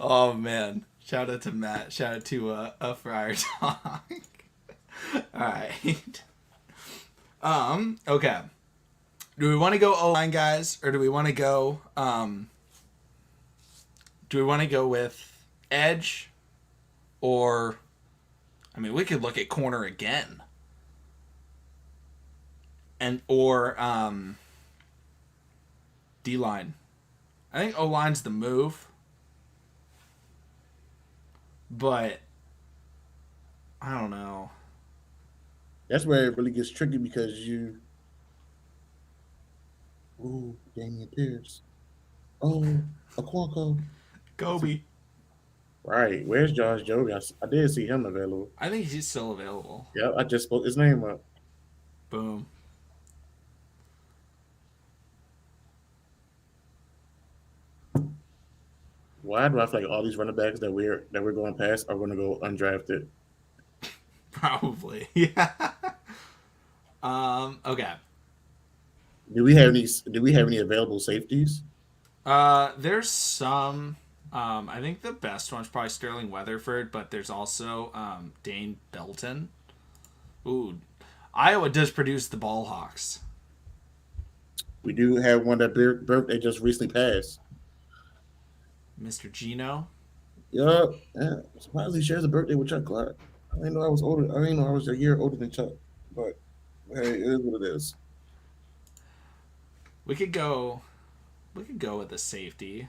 Speaker 1: Oh man! Shout out to Matt. Shout out to a Friar Talk. All right. Okay. Do we want to go O-line, guys, or do we want to go? Do we want to go with edge, or? I mean, we could look at corner again, or D-line. I think O-line's the move, but I don't know.
Speaker 2: That's where it really gets tricky because Damian Pierce. Oh, Aquaco.
Speaker 1: Kobe.
Speaker 2: Right. Where's Josh Joby? I did see him available.
Speaker 1: I think he's still available.
Speaker 2: Yeah, I just spoke his name up.
Speaker 1: Boom.
Speaker 2: Why do I feel like all these running backs that we're going past are going to go undrafted?
Speaker 1: Probably. Yeah. Okay.
Speaker 2: Do we have any available safeties?
Speaker 1: There's some. I think the best one's probably Sterling Weatherford, but there's also Dane Belton. Ooh, Iowa does produce the Ball Hawks.
Speaker 2: We do have one that birthday just recently passed.
Speaker 1: Mr. Gino.
Speaker 2: Yup. Yeah. Surprisingly, he shares a birthday with Chuck Clark. I didn't know I was older. I didn't know I was a year older than Chuck. But hey, it is what it is.
Speaker 1: We could go with the safety.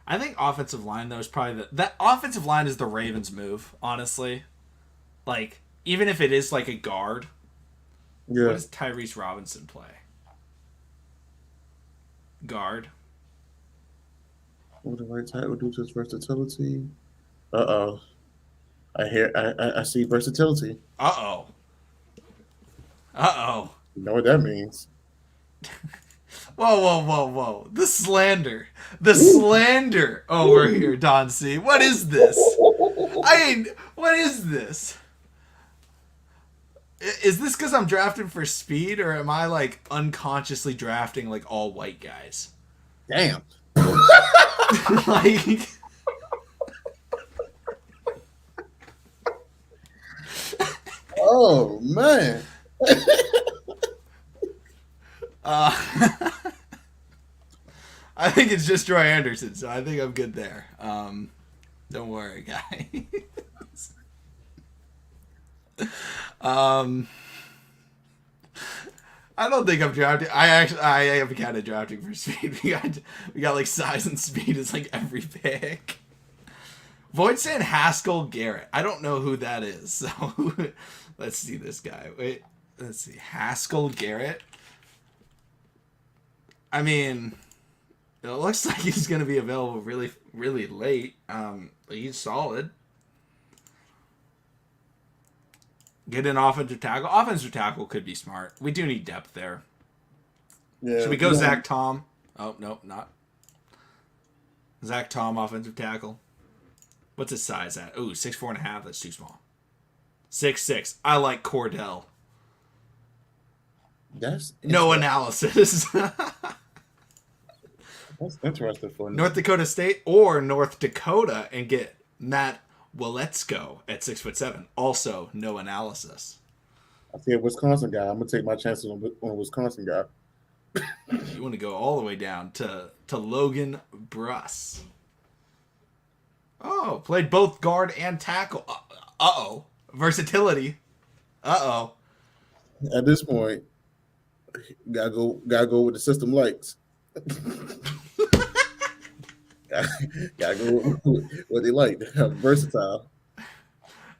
Speaker 1: I think offensive line though is probably that offensive line is the Ravens move, honestly. Like, even if it is like a guard,
Speaker 2: Yeah.
Speaker 1: what does Tyrese Robinson play? Guard.
Speaker 2: What the right tackle due to his versatility? Uh-oh. I see versatility.
Speaker 1: Uh-oh.
Speaker 2: You know what that means.
Speaker 1: Whoa. The slander. The slander over here, Don C. What is this? What is this? Is this because I'm drafting for speed, or am I, like, unconsciously drafting, like, all white guys?
Speaker 2: Damn.
Speaker 1: Like...
Speaker 2: Oh, man.
Speaker 1: I think it's just Troy Anderson, so I think I'm good there. Don't worry, guys. I don't think I'm drafting. I am kind of drafting for speed. We got like size and speed is like every pick. Void saying Haskell Garrett. I don't know who that is. So let's see this guy. Wait, let's see. Haskell Garrett. I mean, it looks like he's going to be available really, really late. He's solid. Get an offensive tackle. Offensive tackle could be smart. We do need depth there.
Speaker 2: Yeah.
Speaker 1: Should we go Zach Tom? Oh, no, not. Zach Tom, offensive tackle. What's his size at? Ooh, 6'4.5". That's too small. 6'6". I like Cordell.
Speaker 2: That's
Speaker 1: no analysis.
Speaker 2: That's interesting for
Speaker 1: North Dakota State or North Dakota and get Matt Waletzko at 6'7". Also, no analysis.
Speaker 2: I see a Wisconsin guy. I'm gonna take my chances on a Wisconsin guy.
Speaker 1: You want to go all the way down to Logan Bruss. Oh, played both guard and tackle. Uh-oh. Versatility. Uh-oh.
Speaker 2: At this point, gotta go with the system likes. gotta go with what they like. Versatile.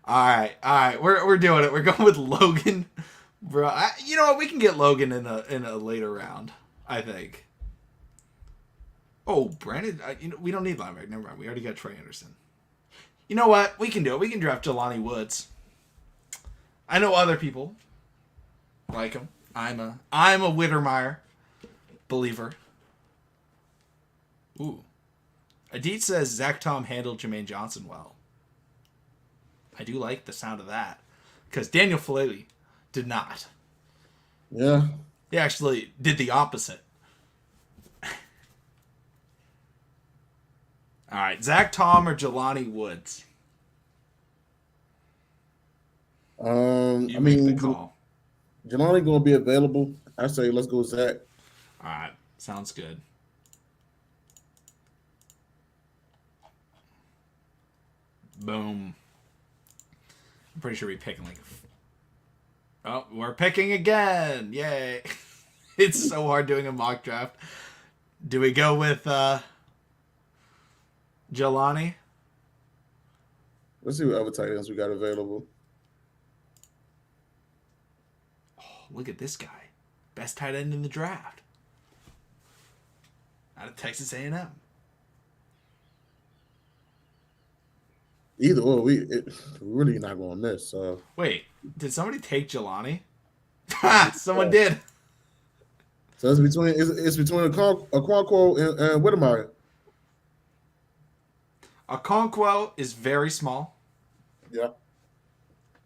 Speaker 1: All right. We're doing it. We're going with Logan, bro. You know what? We can get Logan in a later round, I think. Oh, Brandon. We don't need linebacker. Never mind. We already got Trey Anderson. You know what? We can do it. We can draft Jelani Woods. I know other people like him. I'm a Wittermeyer believer. Ooh. Adit says Zach Tom handled Jermaine Johnson well. I do like the sound of that. Because Daniel Falele did not.
Speaker 2: Yeah.
Speaker 1: He actually did the opposite. All right, Zach Tom or Jelani Woods? You
Speaker 2: I
Speaker 1: make the
Speaker 2: mean,
Speaker 1: call.
Speaker 2: Jelani gonna be available. I say let's go Zach.
Speaker 1: All right, sounds good. Boom. I'm pretty sure we're picking like... Oh, we're picking again. Yay. It's so hard doing a mock draft. Do we go with Jelani?
Speaker 2: Let's see what other tight ends we got available.
Speaker 1: Oh, look at this guy. Best tight end in the draft. Out of Texas A&M.
Speaker 2: Either or, we're really not going to miss. So
Speaker 1: Wait, did somebody take Jelani? Ha! Someone did.
Speaker 2: So it's between Okonkwo and Whittemire.
Speaker 1: Okonkwo is very small.
Speaker 2: Yeah.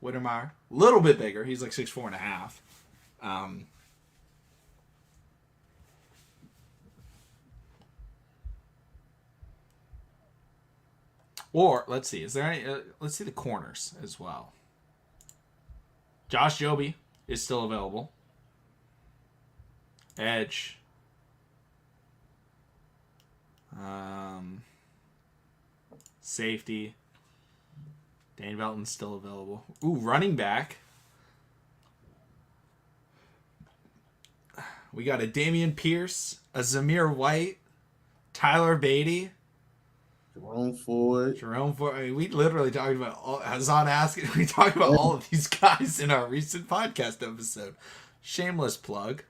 Speaker 1: Whittemire, a little bit bigger. He's like 6'4.5". Or let's see, is there any? Let's see the corners as well. Josh Joby is still available. Edge. Safety. Dane Belton's still available. Ooh, running back. We got a Damian Pierce, a Zamir White, Tyler Beatty,
Speaker 2: Jerome Ford.
Speaker 1: I mean, we literally talked about all, Hazan asking. We talked about all of these guys in our recent podcast episode. Shameless plug.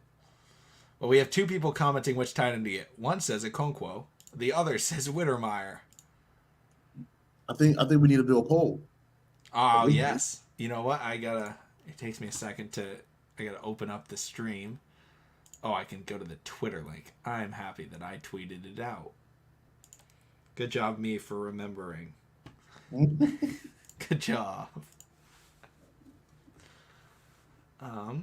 Speaker 1: Well, we have two people commenting which tight end to get. One says Okonkwo. The other says Whittemire.
Speaker 2: I think we need to do a poll.
Speaker 1: Oh, yes. You know what? It takes me a second I gotta open up the stream. Oh, I can go to the Twitter link. I'm happy that I tweeted it out. Good job, me, for remembering. Good job. I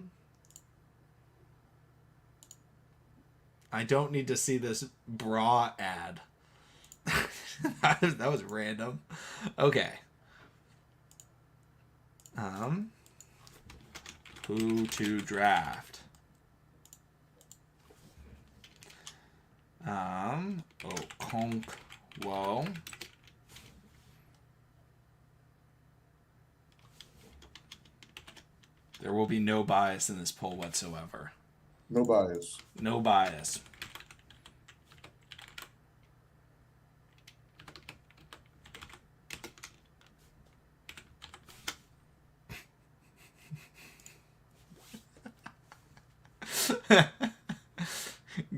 Speaker 1: don't need to see this bra ad. That was random. Okay. Who to draft? Okonkwo. There will be no bias in this poll whatsoever.
Speaker 2: No bias.
Speaker 1: No bias.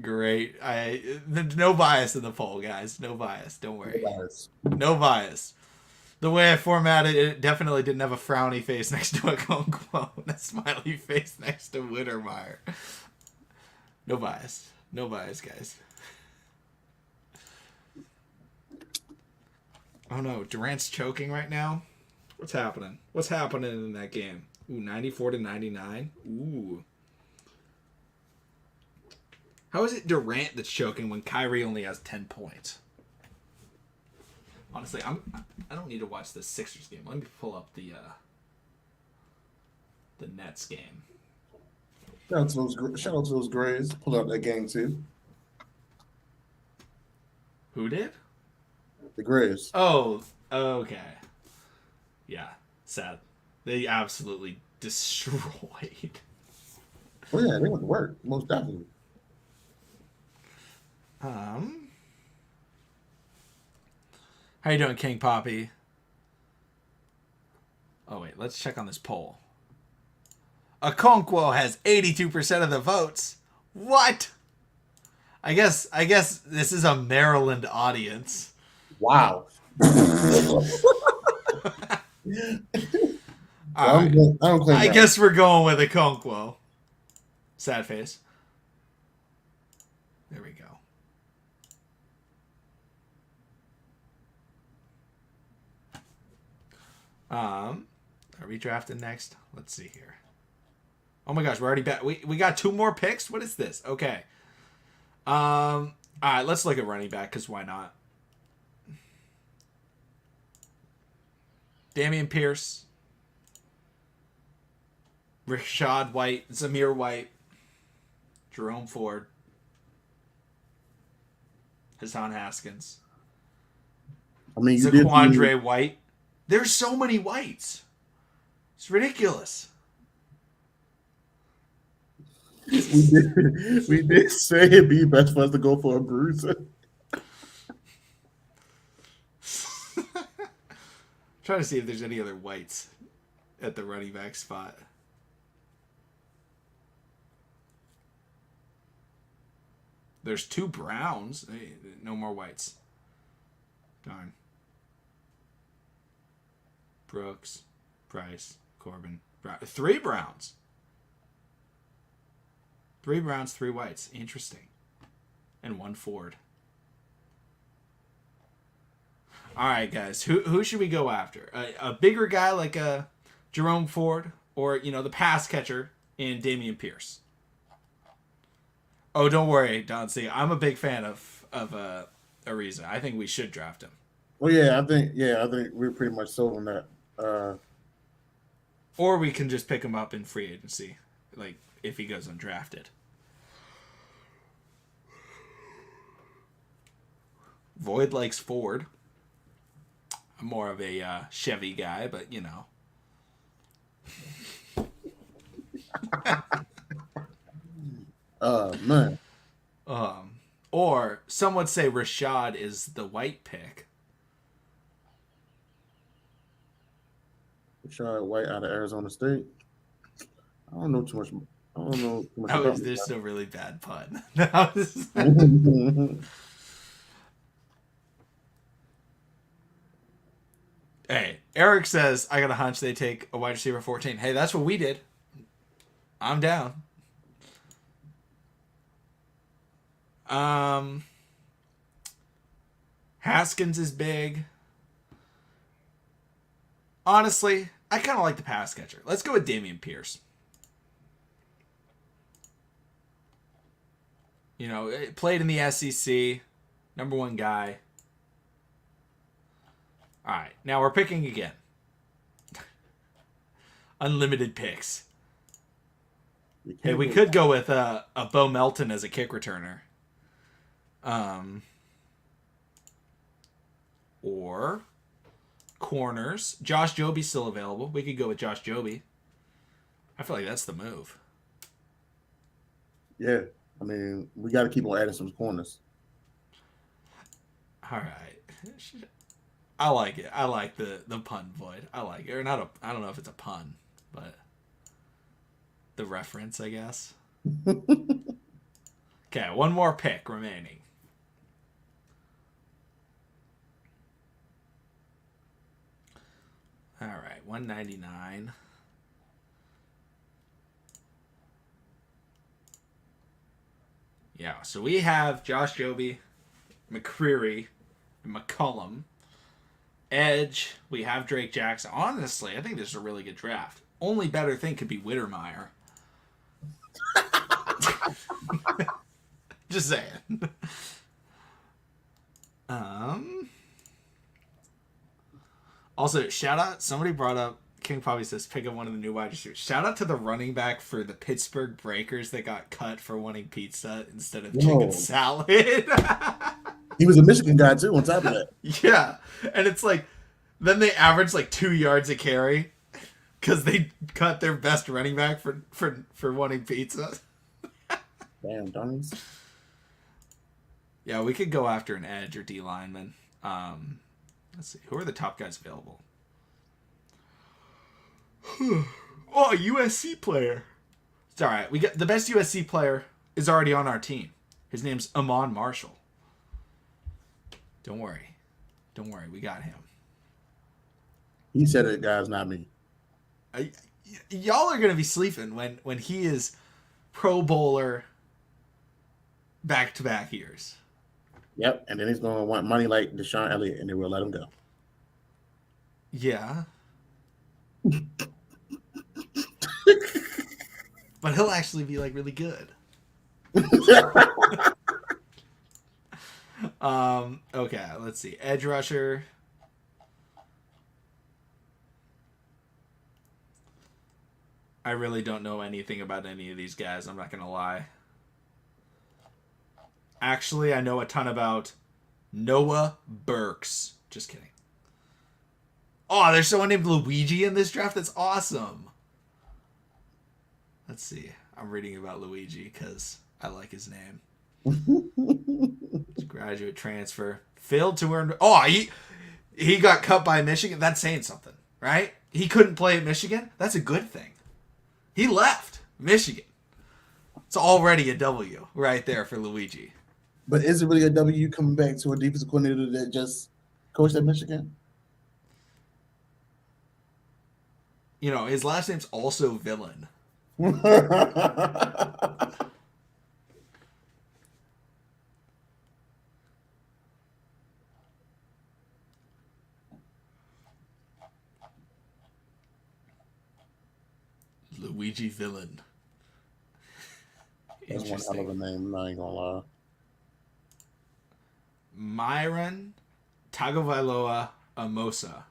Speaker 1: Great. No bias in the poll, guys. No bias. Don't worry.
Speaker 2: No bias.
Speaker 1: No bias. The way I formatted it, it definitely didn't have a frowny face next to Okonkwo and a smiley face next to Whittemire. No bias. No bias, guys. Oh no, Durant's choking right now? What's happening? What's happening in that game? Ooh, 94-99? Ooh. How is it Durant that's choking when Kyrie only has 10 points? Honestly, I don't need to watch the Sixers game. Let me pull up the Nets game.
Speaker 2: Shout out to those Grays. Pulled out that game too.
Speaker 1: Who did?
Speaker 2: The Grays.
Speaker 1: Oh, okay. Yeah, sad. They absolutely destroyed.
Speaker 2: Oh yeah, they went to work. Most definitely.
Speaker 1: How you doing, King Poppy? Oh wait, let's check on this poll. Okonkwo has 82% of the votes. What? I guess this is a Maryland audience.
Speaker 2: Wow.
Speaker 1: I
Speaker 2: don't claim that.
Speaker 1: guess we're going with Okonkwo. Sad face. There we go. Are we drafting next? Let's see here. Oh my gosh, we're already back. We got 2 more picks? What is this? Okay. All right, let's look at running back, because why not? Dameon Pierce. Rashad White. Zamir White. Jerome Ford. Hassan Haskins.
Speaker 2: I mean, you
Speaker 1: Zaquandre White. There's so many whites. It's ridiculous.
Speaker 2: we did say it'd be best for us to go for a bruiser.
Speaker 1: Trying to see if there's any other whites at the running back spot. There's 2 Browns. Hey, no more whites. Darn. Brooks, Price, Corbin, Brown. 3 Browns. 3 Browns, 3 whites. Interesting. And 1 Ford. All right, guys. Who should we go after? A bigger guy like a Jerome Ford, or the pass catcher in Dameon Pierce? Oh, don't worry, Don C. I'm a big fan of Ariza. I think we should draft him.
Speaker 2: Well, I think we're pretty much sold on that.
Speaker 1: Or we can just pick him up in free agency, like if he goes undrafted. Void likes Ford. I'm more of a Chevy guy, but
Speaker 2: Man.
Speaker 1: Or some would say Rashad is the white pick.
Speaker 2: Rashad White out of Arizona State. I don't know too much.
Speaker 1: That was just a really bad pun. Hey, Eric says, I got a hunch they take a wide receiver 14. Hey, that's what we did. I'm down. Haskins is big. Honestly, I kind of like the pass catcher. Let's go with Dameon Pierce. Played in the SEC. Number 1 guy. All right, now we're picking again. Unlimited picks. Hey, we could go with a Bo Melton as a kick returner. Or corners. Josh Joby's still available. We could go with Josh Joby. I feel like that's the move.
Speaker 2: Yeah, I mean, we got to keep on adding some corners.
Speaker 1: All right. I like it. I like the pun, Void. I like it. Or not I don't know if it's a pun, but the reference, I guess. Okay, 1 more pick remaining. All right, 199. Yeah, so we have Josh Joby, McCreary, and McCullum. Edge, we have Drake Jackson. Honestly, I think this is a really good draft. Only better thing could be Wittermeyer. Just saying. Also, shout out. Somebody brought up. King Poppy says pick up one of the new wide receivers. Shout out to the running back for the Pittsburgh Breakers that got cut for wanting pizza instead of chicken salad.
Speaker 2: He was a Michigan guy too. On top of that,
Speaker 1: yeah, and it's like then they average like 2 yards a carry because they cut their best running back for wanting pizza.
Speaker 2: Damn dummies.
Speaker 1: Yeah, we could go after an edge or D lineman. Let's see, who are the top guys available? Oh, a USC player. It's all right. We got the best USC player is already on our team. His name's Amon Marshall. Don't worry. We got him.
Speaker 2: He said it, guys, not me.
Speaker 1: Y'all are gonna be sleeping when he is Pro Bowler back-to-back years.
Speaker 2: Yep, and then he's gonna want money like Deshaun Elliott, and then we'll let him go.
Speaker 1: Yeah. But he'll actually be like really good. Okay, let's see. Edge rusher. I really don't know anything about any of these guys, I'm not gonna lie. Actually, I know a ton about Noah Burks. Just kidding. Oh, there's someone named Luigi in this draft? That's awesome. Let's see. I'm reading about Luigi because I like his name. Graduate transfer. Failed to earn... Oh, he got cut by Michigan? That's saying something, right? He couldn't play at Michigan? That's a good thing. He left Michigan. It's already a W right there for Luigi.
Speaker 2: But is it really a W coming back to a defensive coordinator that just coached at Michigan?
Speaker 1: You know, his last name's also Villain. Luigi Villain.
Speaker 2: That's one hell of a name, I ain't gonna lie.
Speaker 1: Myron Tagovailoa Amosa,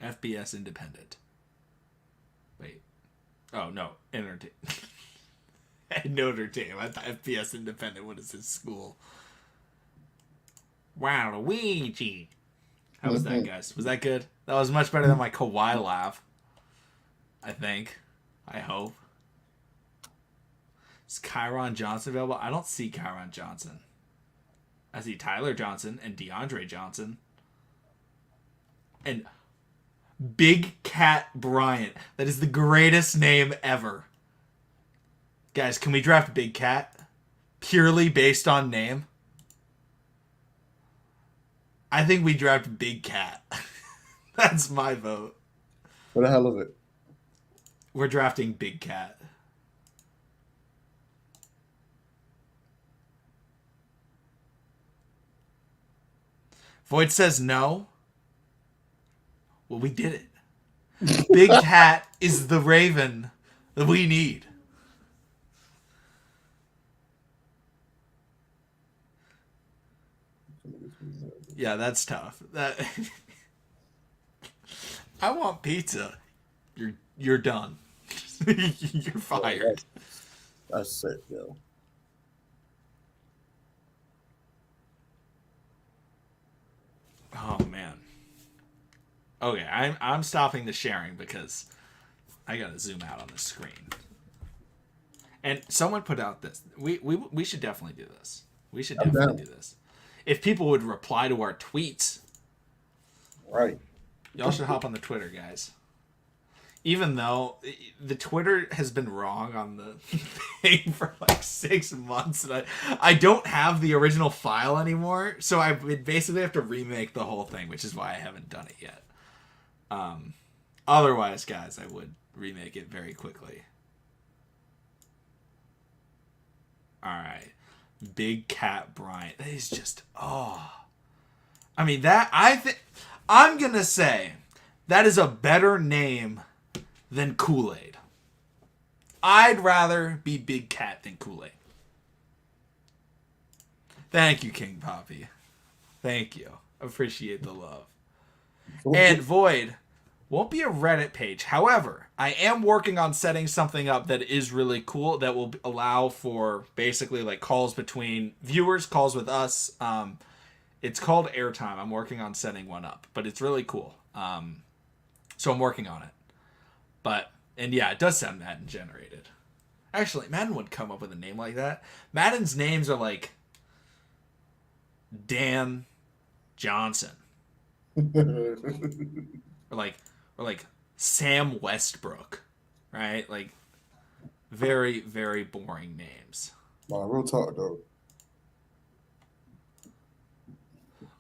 Speaker 1: FBS Independent. Wait. Oh, no. Notre Dame. I thought FBS Independent. What is his school? Wow, Luigi. How was that, guys? Was that good? That was much better than my Kawhi laugh. I think. I hope. Is Kyron Johnson available? I don't see Kyron Johnson. I see Tyler Johnson and DeAndre Johnson. And Big Cat Bryant. That is the greatest name ever. Guys, can we draft Big Cat? Purely based on name? I think we draft Big Cat. That's my vote.
Speaker 2: What the hell is it?
Speaker 1: We're drafting Big Cat. Void says no. Well, we did it. Big Cat is the Raven that we need. Yeah, that's tough. That I want pizza. You're done. You're fired.
Speaker 2: That's it, yo.
Speaker 1: Oh man. Okay, I'm stopping the sharing because I gotta zoom out on the screen. And someone put out this. We should definitely do this. We should definitely do this. If people would reply to our tweets.
Speaker 2: Right.
Speaker 1: Y'all should hop on the Twitter, guys. Even though the Twitter has been wrong on the thing for like 6 months, and I don't have the original file anymore, so I would basically have to remake the whole thing, which is why I haven't done it yet. Otherwise, guys, I would remake it very quickly. All right. Big Cat Bryant. That is just, oh. I mean, I'm going to say that is a better name than Kool-Aid. I'd rather be Big Cat than Kool-Aid. Thank you, King Poppy. Thank you. Appreciate the love. And Void won't be a Reddit page. However, I am working on setting something up that is really cool that will allow for basically like calls between viewers, calls with us. It's called Airtime. I'm working on setting one up, but it's really cool. So I'm working on it. And yeah, it does sound Madden generated. Actually, Madden would come up with a name like that. Madden's names are like Dan Johnson. or like Sam Westbrook, right? Like very, very boring names.
Speaker 2: Nah, real talk though.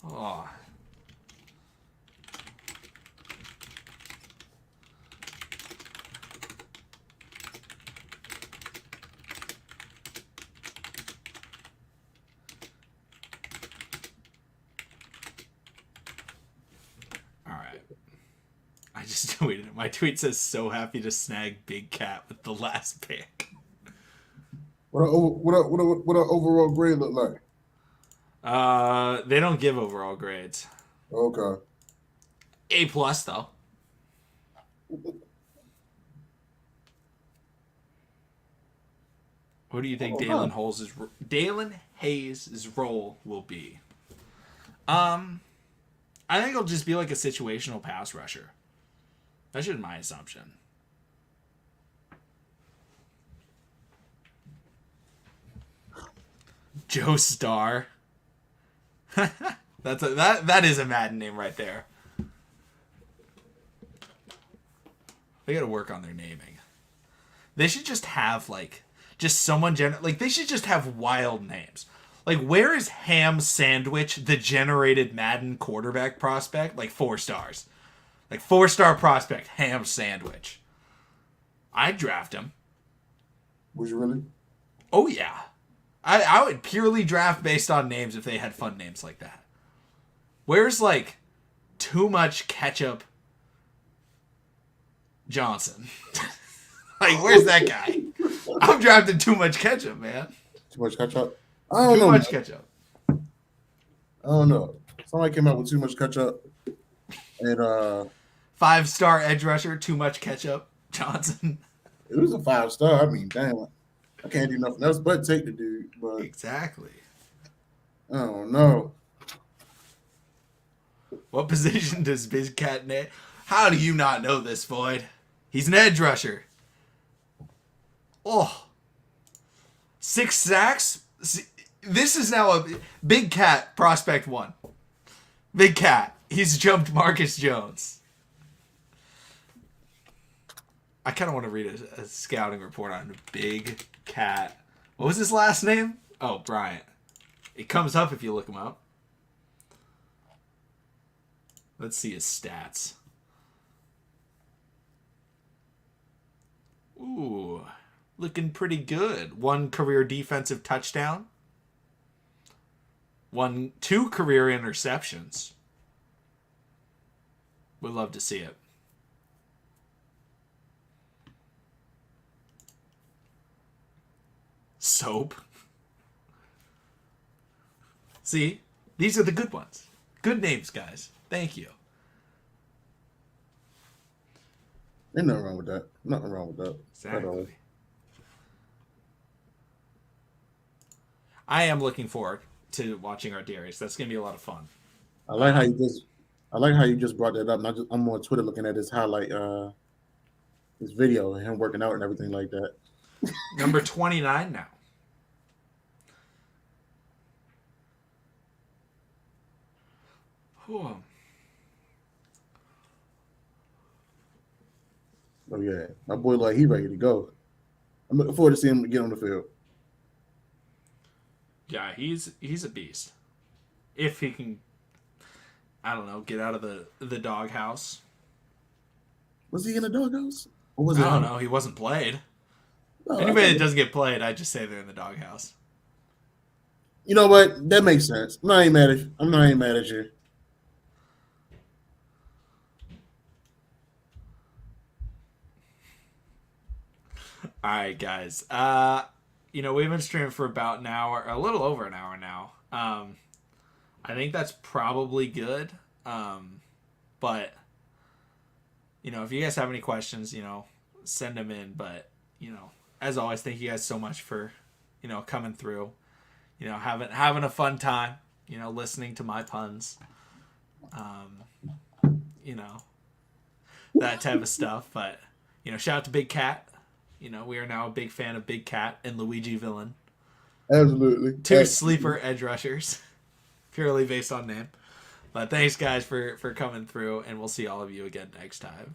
Speaker 1: Oh. I just tweeted it. My tweet says, so happy to snag Big Cat with the last pick.
Speaker 2: What a overall grade look like?
Speaker 1: They don't give overall grades.
Speaker 2: Okay.
Speaker 1: A plus though. What do you think Dalen Hayes' role will be? I think it'll just be like a situational pass rusher. That's just my assumption. Joe Starr. That is a Madden name right there. They got to work on their naming. They should just have just someone they should just have wild names. Like, where is Ham Sandwich, the generated Madden quarterback prospect? 4 stars. 4-star prospect, Ham Sandwich. I'd draft him.
Speaker 2: Would you really?
Speaker 1: Oh, yeah. I would purely draft based on names if they had fun names like that. Where's, Too Much Ketchup Johnson? Where's that guy? I'm drafting Too Much Ketchup, man.
Speaker 2: Too much ketchup? I don't know.
Speaker 1: Too much ketchup.
Speaker 2: I don't know. Somebody came out with too much ketchup. And
Speaker 1: 5-star edge rusher, Too Much Ketchup Johnson.
Speaker 2: It was a 5-star. I mean, damn. I can't do nothing else but take the dude. But
Speaker 1: exactly.
Speaker 2: I don't know.
Speaker 1: What position does Big Cat name? How do you not know this, Void? He's an edge rusher. Oh. 6 sacks? This is now a Big Cat prospect 1. Big Cat. He's jumped Marcus Jones. I kind of want to read a scouting report on Big Cat. What was his last name? Oh, Bryant. It comes up if you look him up. Let's see his stats. Ooh, looking pretty good. 1 career defensive touchdown. 2 career interceptions. Would love to see it. Soap. See, these are the good ones. Good names, guys. Thank you.
Speaker 2: Ain't nothing wrong with that. Nothing wrong with that.
Speaker 1: Exactly. I am looking forward to watching our Darius. That's gonna be a lot of fun.
Speaker 2: I like how you just brought that up. And I'm on Twitter looking at his highlight, his video of him working out and everything like that.
Speaker 1: Number 29 now. Whew.
Speaker 2: Oh yeah, my boy he ready to go. I'm looking forward to seeing him get on the field.
Speaker 1: Yeah, he's a beast. If he can, I don't know, get out of the doghouse.
Speaker 2: Was he in the doghouse? Or was
Speaker 1: I don't know. He wasn't played.
Speaker 2: Oh,
Speaker 1: Anybody that doesn't get played, I just say they're in the doghouse.
Speaker 2: You know what? That makes sense. I'm not even mad at you.
Speaker 1: All right, guys. We've been streaming for about an hour, a little over an hour now. I think that's probably good. But if you guys have any questions, send them in. But as always, thank you guys so much for coming through. Having a fun time. Listening to my puns. That type of stuff. But shout out to Big Cat. We are now a big fan of Big Cat and Luigi Villain.
Speaker 2: Absolutely.
Speaker 1: 2 sleeper edge rushers, purely based on name. But thanks, guys, for coming through, and we'll see all of you again next time.